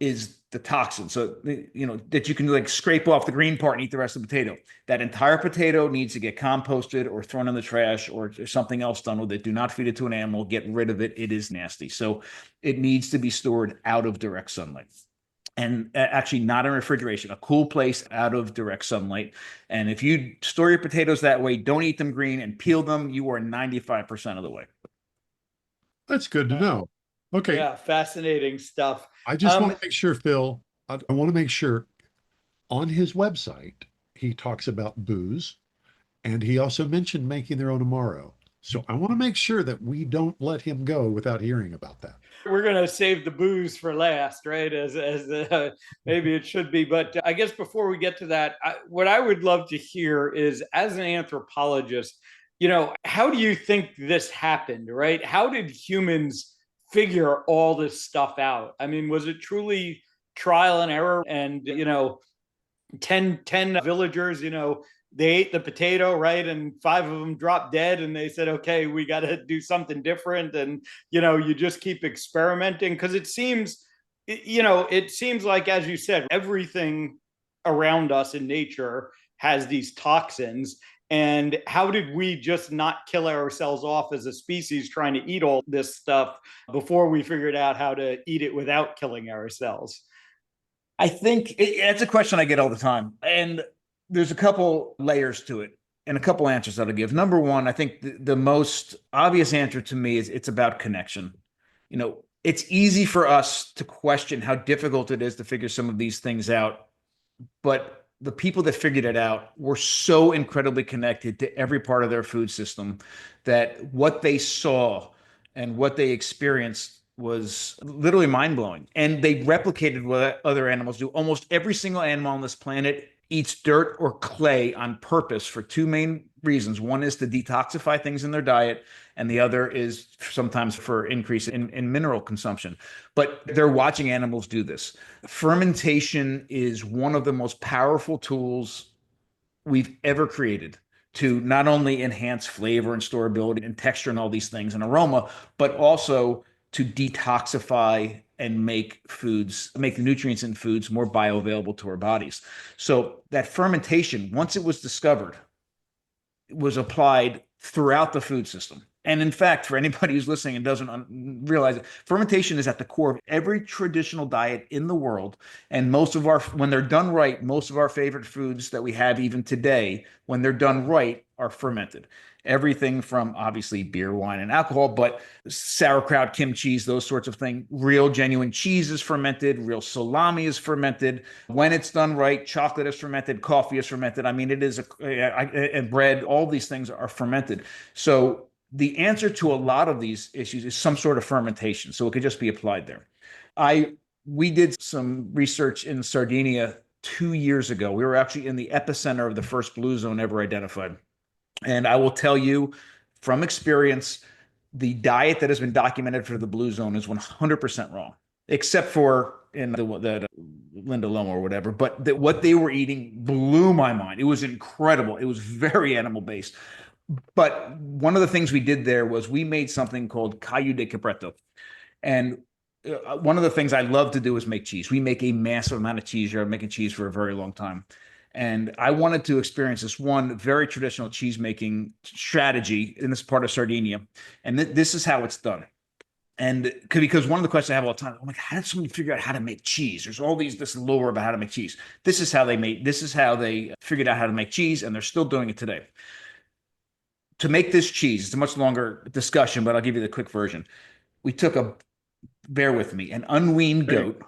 is the toxins, so that you can like scrape off the green part and eat the rest of the potato. That entire potato needs to get composted or thrown in the trash or something else done with it. Do not feed it to an animal. Get rid of it. It is nasty. So it needs to be stored out of direct sunlight. And actually not in refrigeration, a cool place out of direct sunlight. And if you store your potatoes that way, don't eat them green and peel them, you are 95% of the way. That's good to know. Okay. Yeah, fascinating stuff. I just want to make sure, Phil, I want to make sure on his website, he talks about booze, and he also mentioned making their own Amaro. So I want to make sure that we don't let him go without hearing about that. We're going to save the booze for last, right? As maybe it should be. But I guess before we get to that, what I would love to hear is, as an anthropologist, how do you think this happened, right? How did humans figure all this stuff out? I mean, was it truly trial and error? And, 10 villagers, they ate the potato, right? And 5 of them dropped dead, and they said, okay, we got to do something different. And, you just keep experimenting, because it seems like, as you said, everything around us in nature has these toxins. And how did we just not kill ourselves off as a species trying to eat all this stuff before we figured out how to eat it without killing ourselves? I think it's a question I get all the time. And there's a couple layers to it and a couple answers that I'll give. Number one, I think the most obvious answer to me is it's about connection. It's easy for us to question how difficult it is to figure some of these things out, but the people that figured it out were so incredibly connected to every part of their food system that what they saw and what they experienced was literally mind-blowing. And they replicated what other animals do. Almost every single animal on this planet eats dirt or clay on purpose for 2 main reasons. One is to detoxify things in their diet, and the other is sometimes for increase in mineral consumption. But they're watching animals do this. Fermentation is one of the most powerful tools we've ever created to not only enhance flavor and storability and texture and all these things and aroma, but also to detoxify and make the nutrients in foods more bioavailable to our bodies. So that fermentation, once it was discovered, was applied throughout the food system. And in fact, for anybody who's listening and doesn't realize it, fermentation is at the core of every traditional diet in the world. And when they're done right, most of our favorite foods that we have even today, when they're done right, are fermented. Everything from obviously beer, wine, and alcohol, but sauerkraut, kimchi, those sorts of things. Real genuine cheese is fermented. Real salami is fermented. When it's done right, chocolate is fermented. Coffee is fermented. I mean, it is and bread. All these things are fermented. So the answer to a lot of these issues is some sort of fermentation. So it could just be applied there. We did some research in Sardinia 2 years ago. We were actually in the epicenter of the first blue zone ever identified. And I will tell you from experience, the diet that has been documented for the blue zone is 100% wrong, except for in the Linda Loma or whatever. But what they were eating blew my mind. It was incredible. It was very animal based. But one of the things we did there was we made something called callo de capretto. And one of the things I love to do is make cheese. We make a massive amount of cheese here. I've been making cheese for a very long time. And I wanted to experience this one very traditional cheese making strategy in this part of Sardinia. And this is how it's done. And because one of the questions I have all the time, I'm like, how did someone figure out how to make cheese? There's all this lore about how to make cheese. This is how they figured out how to make cheese, and they're still doing it today. To make this cheese, it's a much longer discussion, but I'll give you the quick version. We took bear with me, an unweaned goat,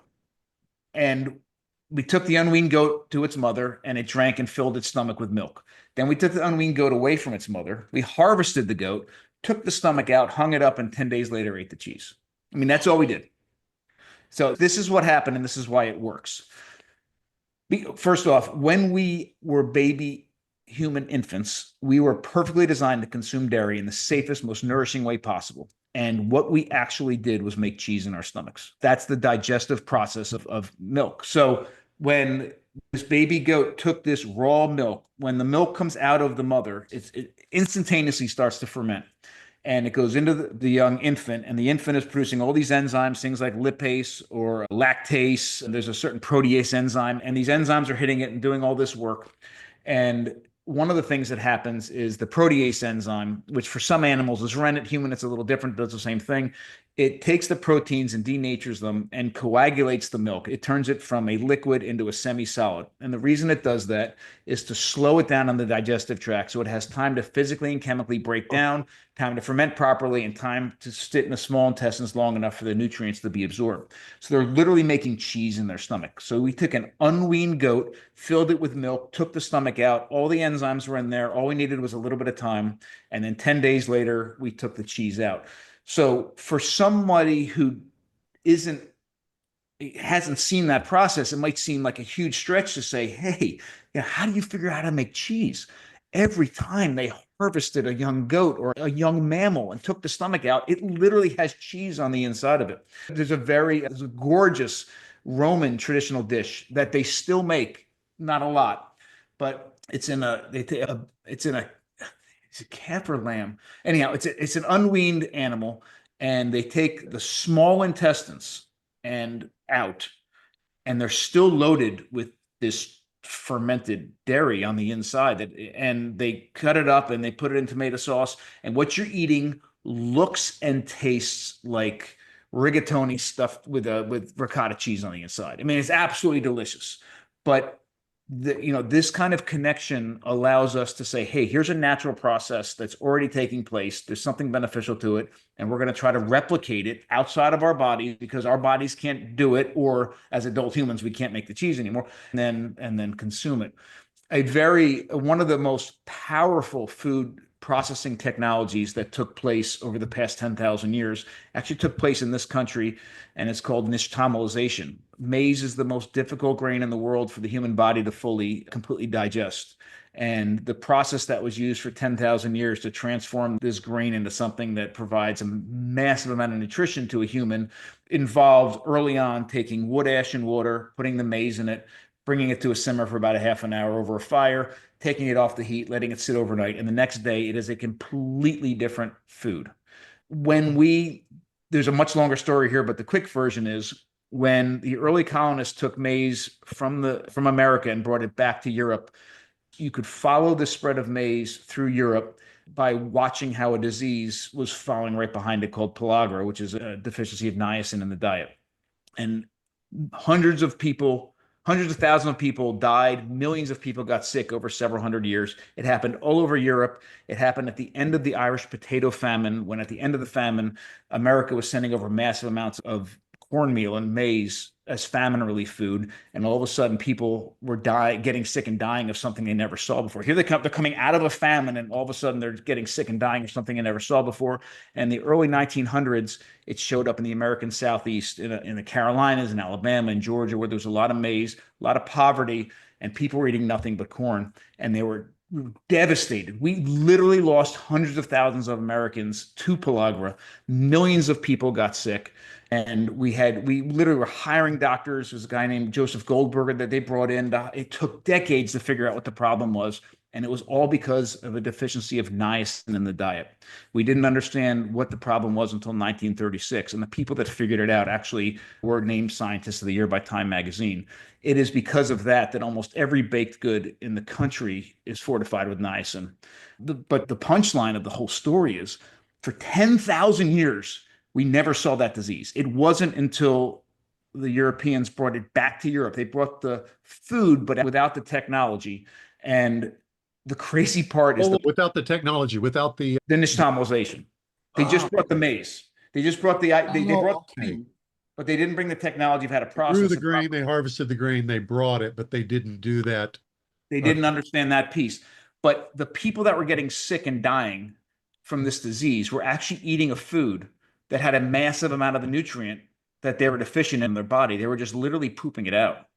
and we took the unweaned goat to its mother, and it drank and filled its stomach with milk. Then we took the unweaned goat away from its mother. We harvested the goat, took the stomach out, hung it up, and 10 days later ate the cheese. I mean, that's all we did. So this is what happened, and this is why it works. First off, when we were baby human infants, we were perfectly designed to consume dairy in the safest, most nourishing way possible. And what we actually did was make cheese in our stomachs. That's the digestive process of milk. So when this baby goat took this raw milk, when the milk comes out of the mother, it instantaneously starts to ferment. and it goes into the young infant, and the infant is producing all these enzymes, things like lipase or lactase. And there's a certain protease enzyme, and these enzymes are hitting it and doing all this work. And one of the things that happens is the protease enzyme, which for some animals is rennet. Human, it's a little different, does the same thing. It takes the proteins and denatures them and coagulates the milk. It turns it from a liquid into a semi-solid. And the reason it does that is to slow it down on the digestive tract so it has time to physically and chemically break down, time to ferment properly, and time to sit in the small intestines long enough for the nutrients to be absorbed. So they're literally making cheese in their stomach. So we took an unweaned goat, filled it with milk, took the stomach out, all the enzymes were in there. All we needed was a little bit of time. And then 10 days later, we took the cheese out. So for somebody who hasn't seen that process, it might seem like a huge stretch to say, hey, how do you figure out how to make cheese? Every time they harvested a young goat or a young mammal and took the stomach out, it literally has cheese on the inside of it. There's a gorgeous Roman traditional dish that they still make, not a lot, but it's a calf or lamb. Anyhow, it's an unweaned animal, and they take the small intestines and out, and they're still loaded with this fermented dairy on the inside. And they cut it up and they put it in tomato sauce. And what you're eating looks and tastes like rigatoni stuffed with ricotta cheese on the inside. I mean, it's absolutely delicious, but this kind of connection allows us to say, hey, here's a natural process that's already taking place. There's something beneficial to it, and we're going to try to replicate it outside of our bodies because our bodies can't do it, or as adult humans, we can't make the cheese anymore, and then consume it. One of the most powerful food processing technologies that took place over the past 10,000 years actually took place in this country, and it's called nixtamalization. Maize is the most difficult grain in the world for the human body to completely digest. And the process that was used for 10,000 years to transform this grain into something that provides a massive amount of nutrition to a human involved early on taking wood ash and water, putting the maize in it, bringing it to a simmer for about a half an hour over a fire, taking it off the heat, letting it sit overnight. And the next day, it is a completely different food. There's a much longer story here, but the quick version is when the early colonists took maize from America and brought it back to Europe, you could follow the spread of maize through Europe by watching how a disease was following right behind it called pellagra, which is a deficiency of niacin in the diet. And hundreds of thousands of people died. Millions of people got sick over several hundred years. It happened all over Europe. It happened at the end of the Irish potato famine, when at the end of the famine, America was sending over massive amounts of cornmeal and maize as famine relief food. And all of a sudden, people were getting sick and dying of something they never saw before. Here they're coming out of a famine, and all of a sudden they're getting sick and dying of something they never saw before. And the early 1900s, it showed up in the American Southeast, in the Carolinas, in Alabama, and Georgia, where there was a lot of maize, a lot of poverty, and people were eating nothing but corn. And they were devastated. We literally lost hundreds of thousands of Americans to pellagra. Millions of people got sick. And we literally were hiring doctors. There's a guy named Joseph Goldberger that they brought in. It took decades to figure out what the problem was. And it was all because of a deficiency of niacin in the diet. We didn't understand what the problem was until 1936. And the people that figured it out actually were named Scientists of the Year by Time magazine. It is because of that almost every baked good in the country is fortified with niacin. But the punchline of the whole story is, for 10,000 years, we never saw that disease. It wasn't until the Europeans brought it back to Europe. They brought the food, but without the technology. And the crazy part is without the technology, without the nixtamalization. They just brought the maize. They just brought they brought the food, but they didn't bring the technology of how to process. Through the grain, they harvested the grain, they brought it, but they didn't do that. They didn't understand that piece. But the people that were getting sick and dying from this disease were actually eating a food that had a massive amount of the nutrient that they were deficient in their body. They were just literally pooping it out.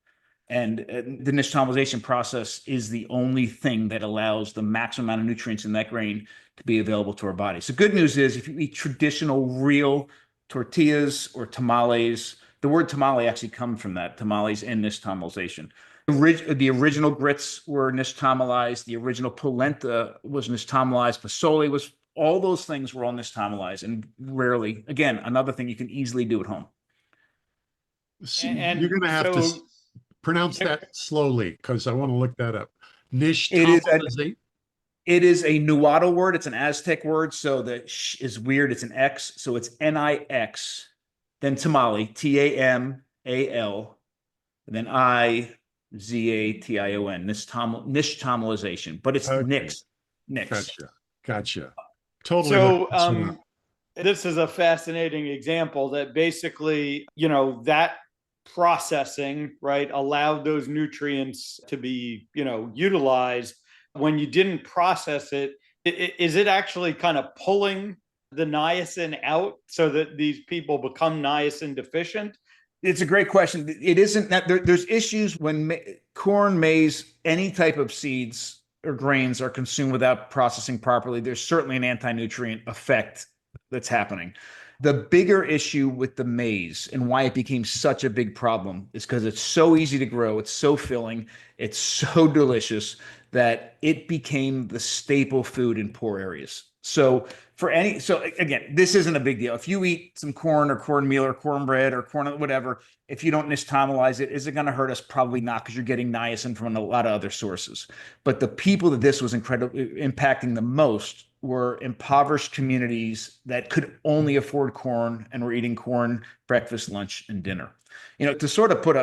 And the nixtamalization process is the only thing that allows the maximum amount of nutrients in that grain to be available to our body. So good news is, if you eat traditional, real tortillas or tamales, the word tamale actually comes from that, tamales and nixtamalization. The original grits were nixtamalized. The original polenta was nixtamalized. Pozole was All those things were all nixtamalized, and rarely, again, another thing you can easily do at home. You're going to have to pronounce that slowly because I want to look that up. Nixtamalization. It is a Nuado word. It's an Aztec word. So the sh is weird. It's an X. So it's N-I-X, then tamale, T-A-M-A-L, and then I-Z-A-T-I-O-N, nixtamalization. But it's nix. Gotcha. Totally. So this is a fascinating example that basically, that processing, right, allowed those nutrients to be, utilized. When you didn't process it, is it actually kind of pulling the niacin out so that these people become niacin deficient? It's a great question. It isn't that there's issues when corn, maize, any type of seeds or grains are consumed without processing properly. There's certainly an anti-nutrient effect that's happening. The bigger issue with the maize and why it became such a big problem is because it's so easy to grow, it's so filling, it's so delicious that it became the staple food in poor areas. So again, this isn't a big deal. If you eat some corn or cornmeal or cornbread or corn, whatever, if you don't nixtamalize it, is it going to hurt us? Probably not, because you're getting niacin from a lot of other sources. But the people that this was incredibly impacting the most were impoverished communities that could only afford corn and were eating corn breakfast, lunch, and dinner. To sort of put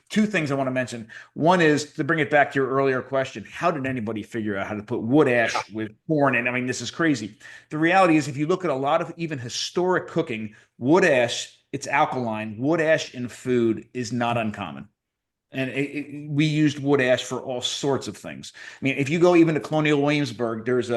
two things I want to mention. One is to bring it back to your earlier question. How did anybody figure out how to put wood ash with corn? And I mean, this is crazy. The reality is, if you look at a lot of even historic cooking, wood ash, it's alkaline. Wood ash in food is not uncommon. And we used wood ash for all sorts of things. I mean, if you go even to Colonial Williamsburg, there's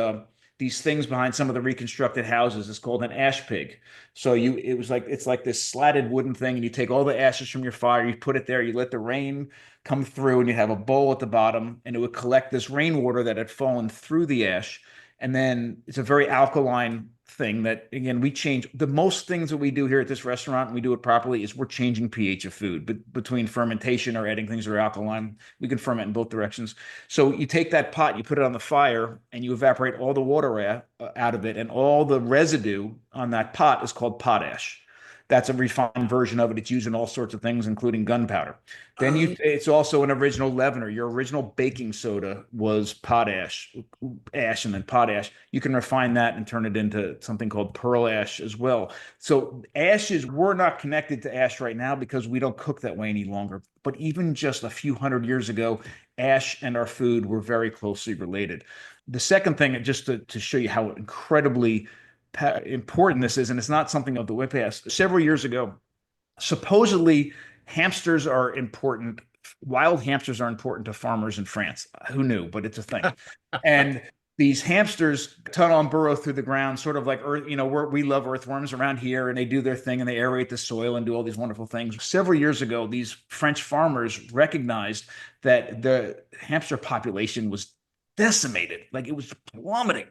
these things behind some of the reconstructed houses. It's called an ash pig. So it's like this slatted wooden thing, and you take all the ashes from your fire, you put it there, you let the rain come through, and you have a bowl at the bottom, and it would collect this rainwater that had fallen through the ash. And then it's a very alkaline thing that, again, we change. The most things that we do here at this restaurant, and we do it properly, is we're changing pH of food. But between fermentation or adding things that are alkaline, we can ferment in both directions. So you take that pot, you put it on the fire, and you evaporate all the water out of it, and all the residue on that pot is called potash. That's a refined version of it. It's used in all sorts of things, including gunpowder. Then it's also an original leavener. Your original baking soda was potash, ash, and then potash. You can refine that and turn it into something called pearl ash as well. So we're not connected to ash right now because we don't cook that way any longer. But even just a few hundred years ago, ash and our food were very closely related. The second thing, just to show you how incredibly important this is, and it's not something of the past. Several years ago, supposedly hamsters are important. Wild hamsters are important to farmers in France. Who knew? But it's a thing. And these hamsters tunnel and burrow through the ground, sort of like earth. We love earthworms around here, and they do their thing, and they aerate the soil and do all these wonderful things. Several years ago, these French farmers recognized that the hamster population was decimated, like it was plummeting.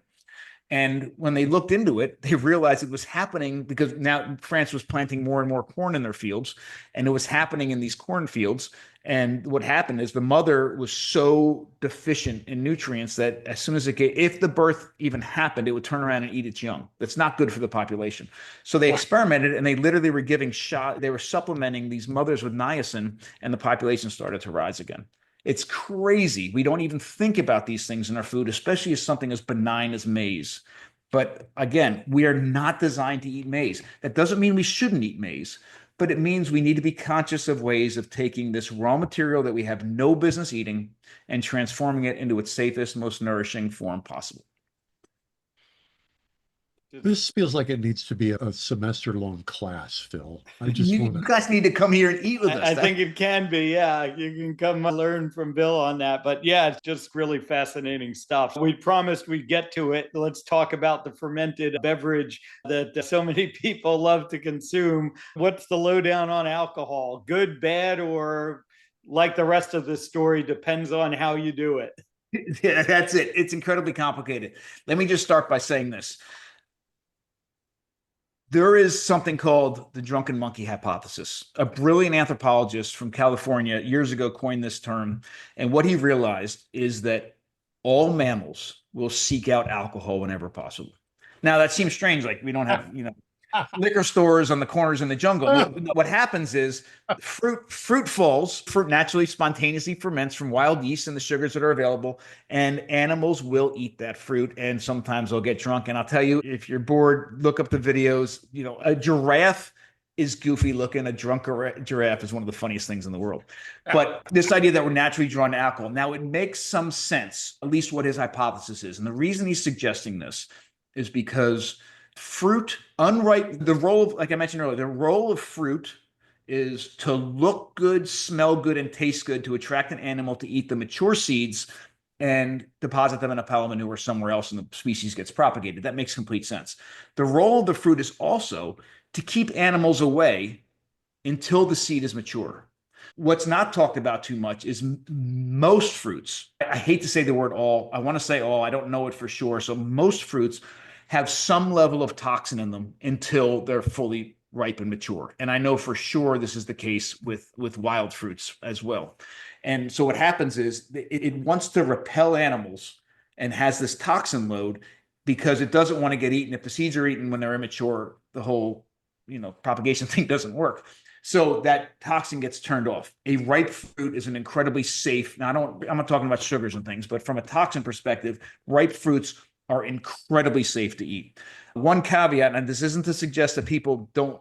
And when they looked into it, they realized it was happening because now France was planting more and more corn in their fields, and it was happening in these cornfields. And what happened is the mother was so deficient in nutrients that as soon as if the birth even happened, it would turn around and eat its young. That's not good for the population. So they experimented, and they literally were they were supplementing these mothers with niacin, and the population started to rise again. It's crazy. We don't even think about these things in our food, especially as something as benign as maize. But again, we are not designed to eat maize. That doesn't mean we shouldn't eat maize, but it means we need to be conscious of ways of taking this raw material that we have no business eating and transforming it into its safest, most nourishing form possible. This feels like it needs to be a semester-long class, Phil. You guys need to come here and eat with us. I think it can be, yeah. You can come learn from Bill on that. But yeah, it's just really fascinating stuff. We promised we'd get to it. Let's talk about the fermented beverage that so many people love to consume. What's the lowdown on alcohol? Good, bad, or like the rest of the story, depends on how you do it? Yeah, that's it. It's incredibly complicated. Let me just start by saying this. There is something called the drunken monkey hypothesis. A brilliant anthropologist from California years ago coined this term. And what he realized is that all mammals will seek out alcohol whenever possible. Now that seems strange. Like we don't have, liquor stores on the corners in the jungle. No, what happens is fruit falls, fruit naturally spontaneously ferments from wild yeast and the sugars that are available, and animals will eat that fruit, and sometimes they'll get drunk. And I'll tell you, if you're bored, look up the videos. A giraffe is goofy looking. A drunk giraffe is one of the funniest things in the world. But this idea that we're naturally drawn to alcohol, now it makes some sense, at least what his hypothesis is. And the reason he's suggesting this is because fruit, unripe, the role of, like I mentioned earlier, the role of fruit is to look good, smell good, and taste good to attract an animal to eat the mature seeds and deposit them in a pile of manure somewhere else, and the species gets propagated. That makes complete sense. The role of the fruit is also to keep animals away until the seed is mature. What's not talked about too much is most fruits. I hate to say the word all. I want to say all. I don't know it for sure. So most fruits have some level of toxin in them until they're fully ripe and mature. And I know for sure this is the case with wild fruits as well. And so what happens is it wants to repel animals and has this toxin load because it doesn't want to get eaten. If the seeds are eaten when they're immature, the whole propagation thing doesn't work. So that toxin gets turned off. A ripe fruit is an incredibly safe. Now, I'm not talking about sugars and things, but from a toxin perspective, ripe fruits are incredibly safe to eat. One caveat, and this isn't to suggest that people don't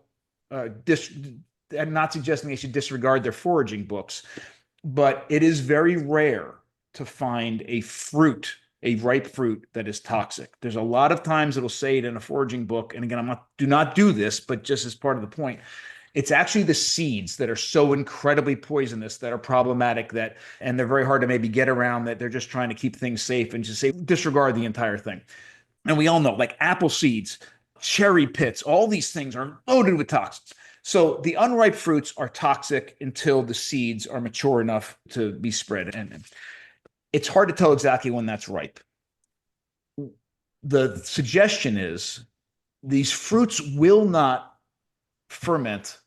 I'm not suggesting they should disregard their foraging books, but it is very rare to find a ripe fruit that is toxic. There's a lot of times it'll say it in a foraging book, and again, do not do this, but just as part of the point, it's actually the seeds that are so incredibly poisonous that are problematic and they're very hard to maybe get around, that they're just trying to keep things safe and just say disregard the entire thing. And we all know, like apple seeds, cherry pits, all these things are loaded with toxins. So the unripe fruits are toxic until the seeds are mature enough to be spread. And it's hard to tell exactly when that's ripe. The suggestion is these fruits will not ferment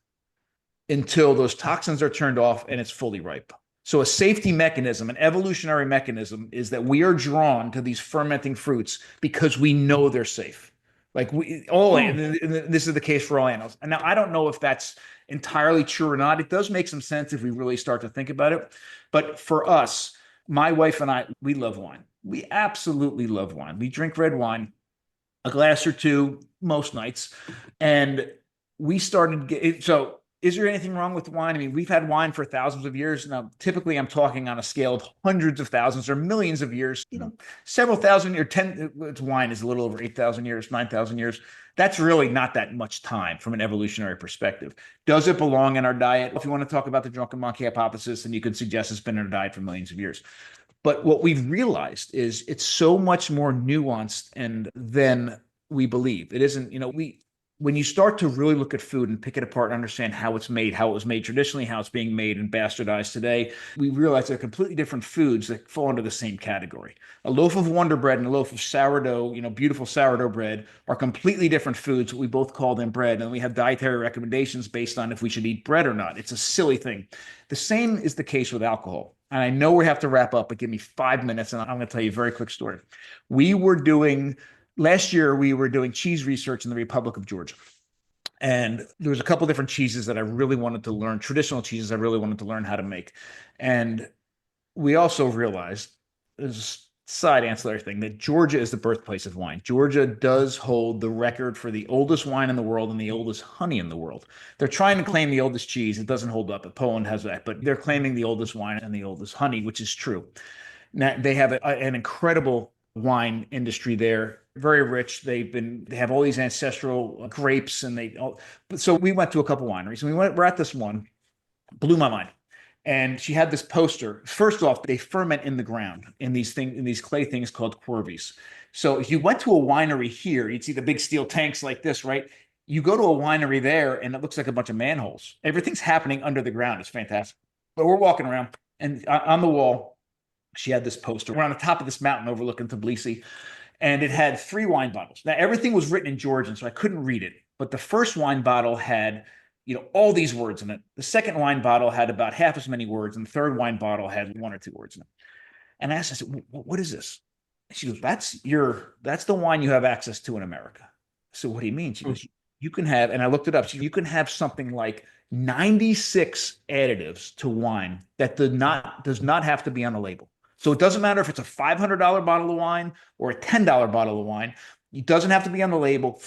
until those toxins are turned off and it's fully ripe. So a safety mechanism, an evolutionary mechanism, is that we are drawn to these fermenting fruits because we know they're safe. Like this is the case for all animals. And now I don't know if that's entirely true or not. It does make some sense if we really start to think about it. But for us, my wife and I, we love wine. We absolutely love wine. We drink red wine, a glass or two most nights. And we started so is there anything wrong with wine? I mean, we've had wine for thousands of years. Now, typically I'm talking on a scale of hundreds of thousands or millions of years, several thousand years, wine is a little over 8,000 years, 9,000 years. That's really not that much time from an evolutionary perspective. Does it belong in our diet? If you want to talk about the drunken monkey hypothesis, then you could suggest it's been in our diet for millions of years. But what we've realized is it's so much more nuanced than we believe. It isn't, when you start to really look at food and pick it apart and understand how it's made, how it was made traditionally, how it's being made and bastardized today, we realize they're completely different foods that fall into the same category. A loaf of Wonder Bread and a loaf of sourdough, beautiful sourdough bread, are completely different foods. We both call them bread, and we have dietary recommendations based on if we should eat bread or not. It's a silly thing. The same is the case with alcohol. And I know we have to wrap up, but give me 5 minutes, and I'm going to tell you a very quick story. Last year, we were doing cheese research in the Republic of Georgia. And there was a couple different cheeses that I really wanted to learn, traditional cheeses I really wanted to learn how to make. And we also realized, there's a side ancillary thing, that Georgia is the birthplace of wine. Georgia does hold the record for the oldest wine in the world and the oldest honey in the world. They're trying to claim the oldest cheese. It doesn't hold up. Poland has that, but they're claiming the oldest wine and the oldest honey, which is true. Now, they have an incredible wine industry there, very rich. They have all these ancestral grapes, so we went to a couple wineries, and we're at this one, blew my mind. And she had this poster. First off, they ferment in the ground in these clay things called corvies. So if you went to a winery here, you'd see the big steel tanks like this, right? You go to a winery there and it looks like a bunch of manholes. Everything's happening under the ground. It's fantastic. But we're walking around, and on the wall, she had this poster. We're on the top of this mountain overlooking Tbilisi, and it had 3 wine bottles. Now, everything was written in Georgian, so I couldn't read it. But the first wine bottle had, all these words in it. The second wine bottle had about half as many words, and the third wine bottle had 1 or 2 words in it. And I asked, I said, what is this? She goes, that's the wine you have access to in America. So what do you mean? She goes, you can have, and I looked it up. You can have something like 96 additives to wine that does not have to be on the label. So it doesn't matter if it's a $500 bottle of wine or a $10 bottle of wine. It doesn't have to be on the label.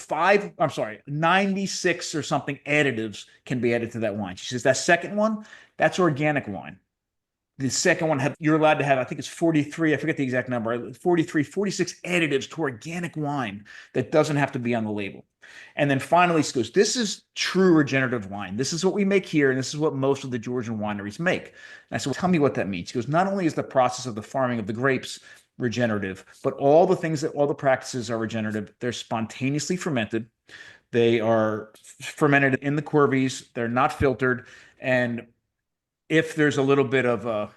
96 or something additives can be added to that wine. She says that second one, that's organic wine. The second one, you're allowed to have, I think it's 43, I forget the exact number, 43, 46 additives to organic wine that doesn't have to be on the label. And then finally, she goes, this is true regenerative wine. This is what we make here, and this is what most of the Georgian wineries make. And I said, well, tell me what that means. She goes, not only is the process of the farming of the grapes regenerative, but all the practices are regenerative. They're spontaneously fermented. They are fermented in the corvies. They're not filtered. And if there's a little bit of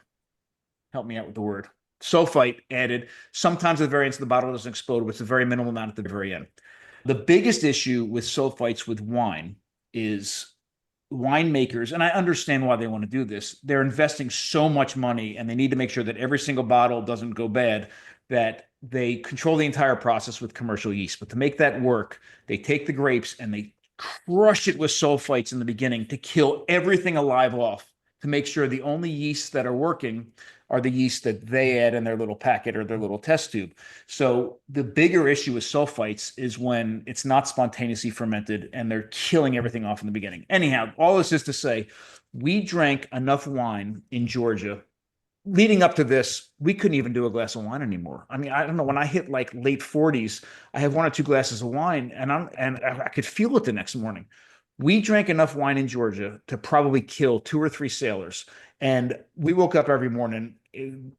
help me out with the word, sulfite added, sometimes the very end of the bottle doesn't explode, but it's a very minimal amount at the very end. The biggest issue with sulfites with wine is winemakers, and I understand why they want to do this. They're investing so much money and they need to make sure that every single bottle doesn't go bad, that they control the entire process with commercial yeast. But to make that work, they take the grapes and they crush it with sulfites in the beginning to kill everything alive off, to make sure the only yeasts that are working are the yeast that they add in their little packet or their little test tube. So the bigger issue with sulfites is when it's not spontaneously fermented and they're killing everything off in the beginning. Anyhow, all this is to say, we drank enough wine in Georgia. Leading up to this, we couldn't even do a glass of wine anymore. I mean, I don't know, when I hit like late 40s, I have 1 or 2 glasses of wine and I could feel it the next morning. We drank enough wine in Georgia to probably kill 2 or 3 sailors. And we woke up every morning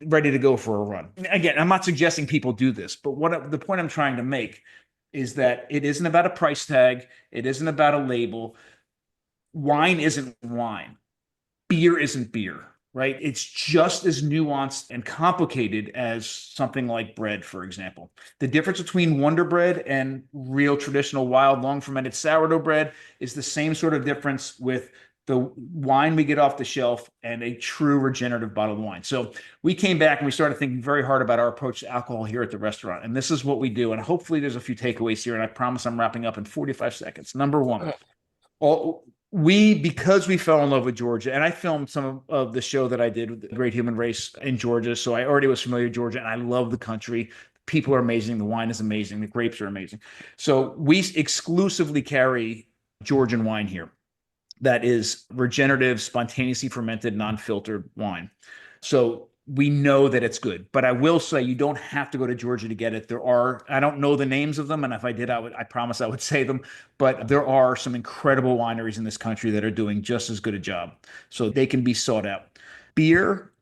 ready to go for a run. Again, I'm not suggesting people do this, but the point I'm trying to make is that it isn't about a price tag. It isn't about a label. Wine isn't wine. Beer isn't beer, right? It's just as nuanced and complicated as something like bread, for example. The difference between Wonder Bread and real traditional wild long fermented sourdough bread is the same sort of difference with the wine we get off the shelf and a true regenerative bottled wine. So we came back and we started thinking very hard about our approach to alcohol here at the restaurant. And this is what we do. And hopefully there's a few takeaways here. And I promise I'm wrapping up in 45 seconds. Number one, because we fell in love with Georgia, and I filmed some of the show that I did with the Great Human Race in Georgia. So I already was familiar with Georgia and I love the country. People are amazing. The wine is amazing. The grapes are amazing. So we exclusively carry Georgian wine here. That is regenerative, spontaneously fermented, non-filtered wine. So we know that it's good. But I will say you don't have to go to Georgia to get it. I don't know the names of them, and if I did, I promise I would say them. But there are some incredible wineries in this country that are doing just as good a job. So they can be sought out. Beer,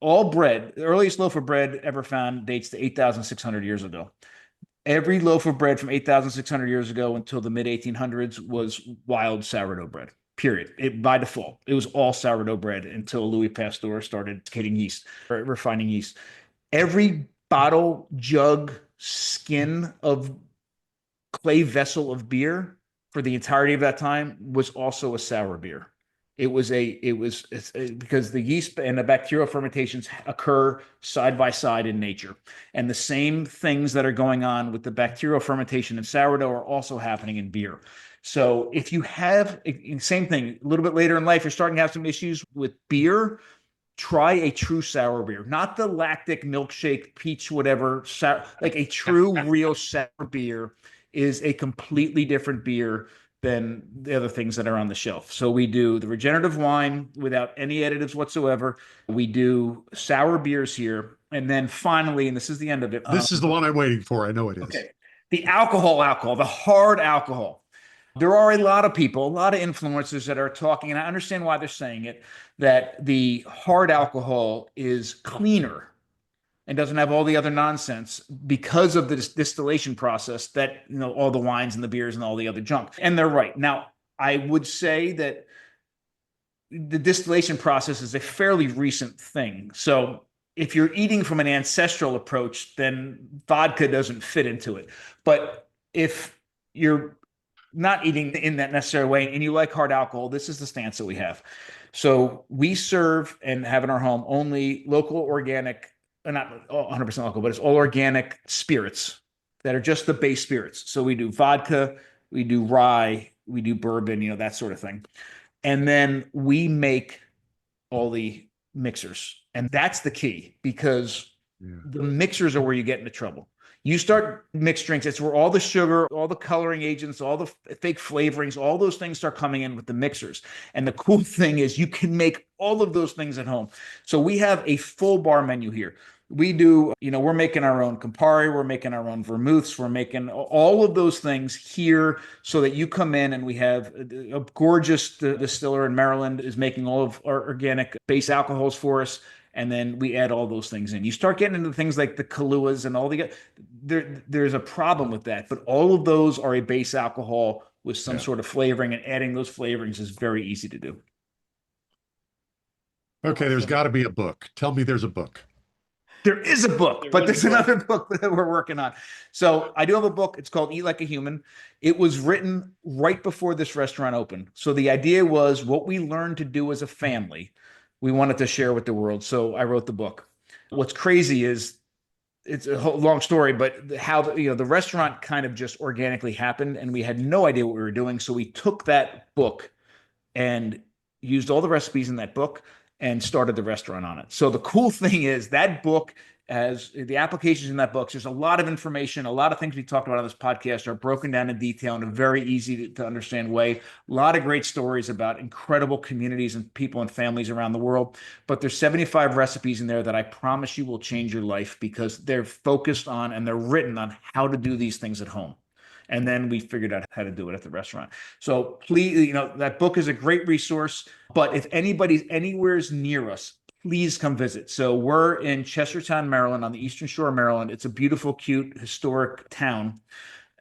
all bread, the earliest loaf of bread ever found dates to 8,600 years ago. Every loaf of bread from 8,600 years ago until the mid-1800s was wild sourdough bread, period. By default, it was all sourdough bread until Louis Pasteur started refining yeast. Every bottle, jug, skin of clay vessel of beer for the entirety of that time was also a sour beer. It's because the yeast and the bacterial fermentations occur side by side in nature. And the same things that are going on with the bacterial fermentation in sourdough are also happening in beer. So if you have, same thing, a little bit later in life, you're starting to have some issues with beer, try a true sour beer, not the lactic milkshake, peach, whatever, like a true, real sour beer is a completely different beer than the other things that are on the shelf. So we do the regenerative wine without any additives whatsoever. We do sour beers here. And then finally, and this is the end of it. This is the one I'm waiting for. I know it is. Okay. The alcohol, the hard alcohol. There are a lot of people, a lot of influencers that are talking, and I understand why they're saying it, that the hard alcohol is cleaner and doesn't have all the other nonsense because of the distillation process that, all the wines and the beers and all the other junk. And they're right. Now, I would say that the distillation process is a fairly recent thing. So if you're eating from an ancestral approach, then vodka doesn't fit into it. But if you're not eating in that necessary way and you like hard alcohol, this is the stance that we have. So we serve and have in our home only local organic not 100% alcohol, but it's all organic spirits that are just the base spirits. So we do vodka, we do rye, we do bourbon, that sort of thing. And then we make all the mixers. And that's the key, because the mixers are where you get into trouble. You start mixed drinks, it's where all the sugar, all the coloring agents, all the fake flavorings, all those things start coming in with the mixers. And the cool thing is you can make all of those things at home. So we have a full bar menu here. We do, we're making our own Campari, we're making our own vermouths, we're making all of those things here so that you come in, and we have a gorgeous distiller in Maryland is making all of our organic base alcohols for us. And then we add all those things in. You start getting into things like the Kahluas and all there's a problem with that. But all of those are a base alcohol with some sort of flavoring, and adding those flavorings is very easy to do. Okay, there's got to be a book. Tell me there's a book. There is a book, but there's another book that we're working on. So I do have a book. It's called Eat Like a Human. It was written right before this restaurant opened. So the idea was what we learned to do as a family, we wanted to share with the world. So I wrote the book. What's crazy is, it's a whole long story, but how the restaurant kind of just organically happened, and we had no idea what we were doing. So we took that book and used all the recipes in that book and started the restaurant on it. So the cool thing is that book, as the applications in that book, there's a lot of information, a lot of things we talked about on this podcast are broken down in detail in a very easy to understand way. A lot of great stories about incredible communities and people and families around the world. But there's 75 recipes in there that I promise you will change your life, because they're focused on and they're written on how to do these things at home. And then we figured out how to do it at the restaurant. So please, that book is a great resource. But if anybody's anywhere near us, please come visit. So we're in Chestertown, Maryland, on the Eastern Shore of Maryland. It's a beautiful, cute, historic town.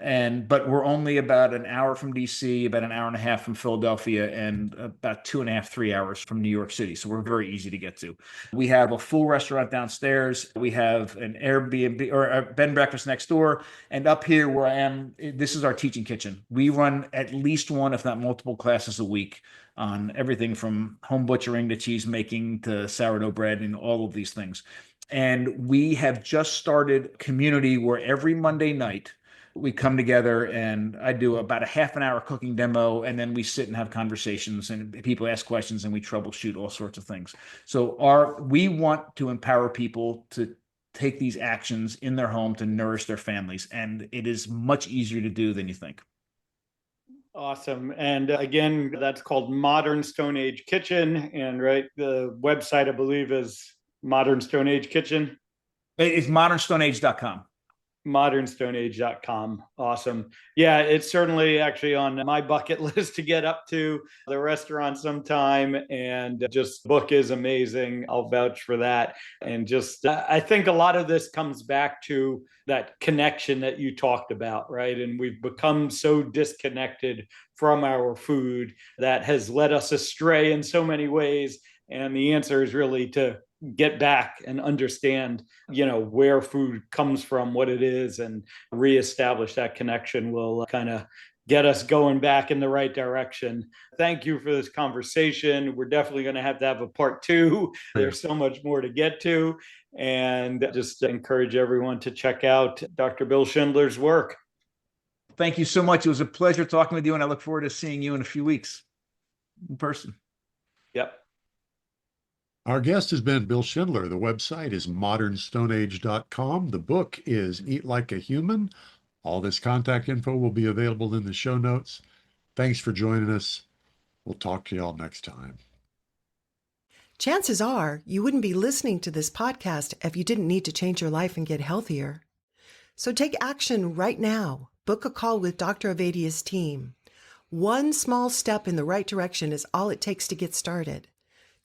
But we're only about an hour from DC, about an hour and a half from Philadelphia, and about 2.5, 3 hours from New York City. So we're very easy to get to. We have a full restaurant downstairs. We have an Airbnb or a bed and breakfast next door. And up here where I am, this is our teaching kitchen. We run at least one, if not multiple classes a week on everything from home butchering to cheese making to sourdough bread and all of these things. And we have just started community where every Monday night, we come together and I do about a half an hour cooking demo, and then we sit and have conversations and people ask questions and we troubleshoot all sorts of things. So we want to empower people to take these actions in their home to nourish their families. And it is much easier to do than you think. Awesome. And again, that's called Modern Stone Age Kitchen. And the website, I believe, is Modern Stone Age Kitchen. It's modernstoneage.com. modernstoneage.com. Awesome. Yeah, it's certainly actually on my bucket list to get up to the restaurant sometime. And just the book is amazing. I'll vouch for that. And just, I think a lot of this comes back to that connection that you talked about, right? And we've become so disconnected from our food that has led us astray in so many ways. And the answer is really to get back and understand, where food comes from, what it is, and reestablish that connection will kind of get us going back in the right direction. Thank you for this conversation. We're definitely going to have a part 2. There's so much more to get to, and just encourage everyone to check out Dr. Bill Schindler's work. Thank you so much. It was a pleasure talking with you, and I look forward to seeing you in a few weeks in person. Yep. Our guest has been Bill Schindler. The website is modernstoneage.com. The book is Eat Like a Human. All this contact info will be available in the show notes. Thanks for joining us. We'll talk to y'all next time. Chances are you wouldn't be listening to this podcast if you didn't need to change your life and get healthier. So take action right now. Book a call with Dr. Avedia's team. One small step in the right direction is all it takes to get started.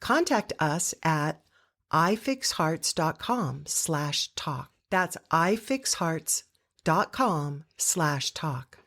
Contact us at ifixhearts.com/talk. That's ifixhearts.com/talk.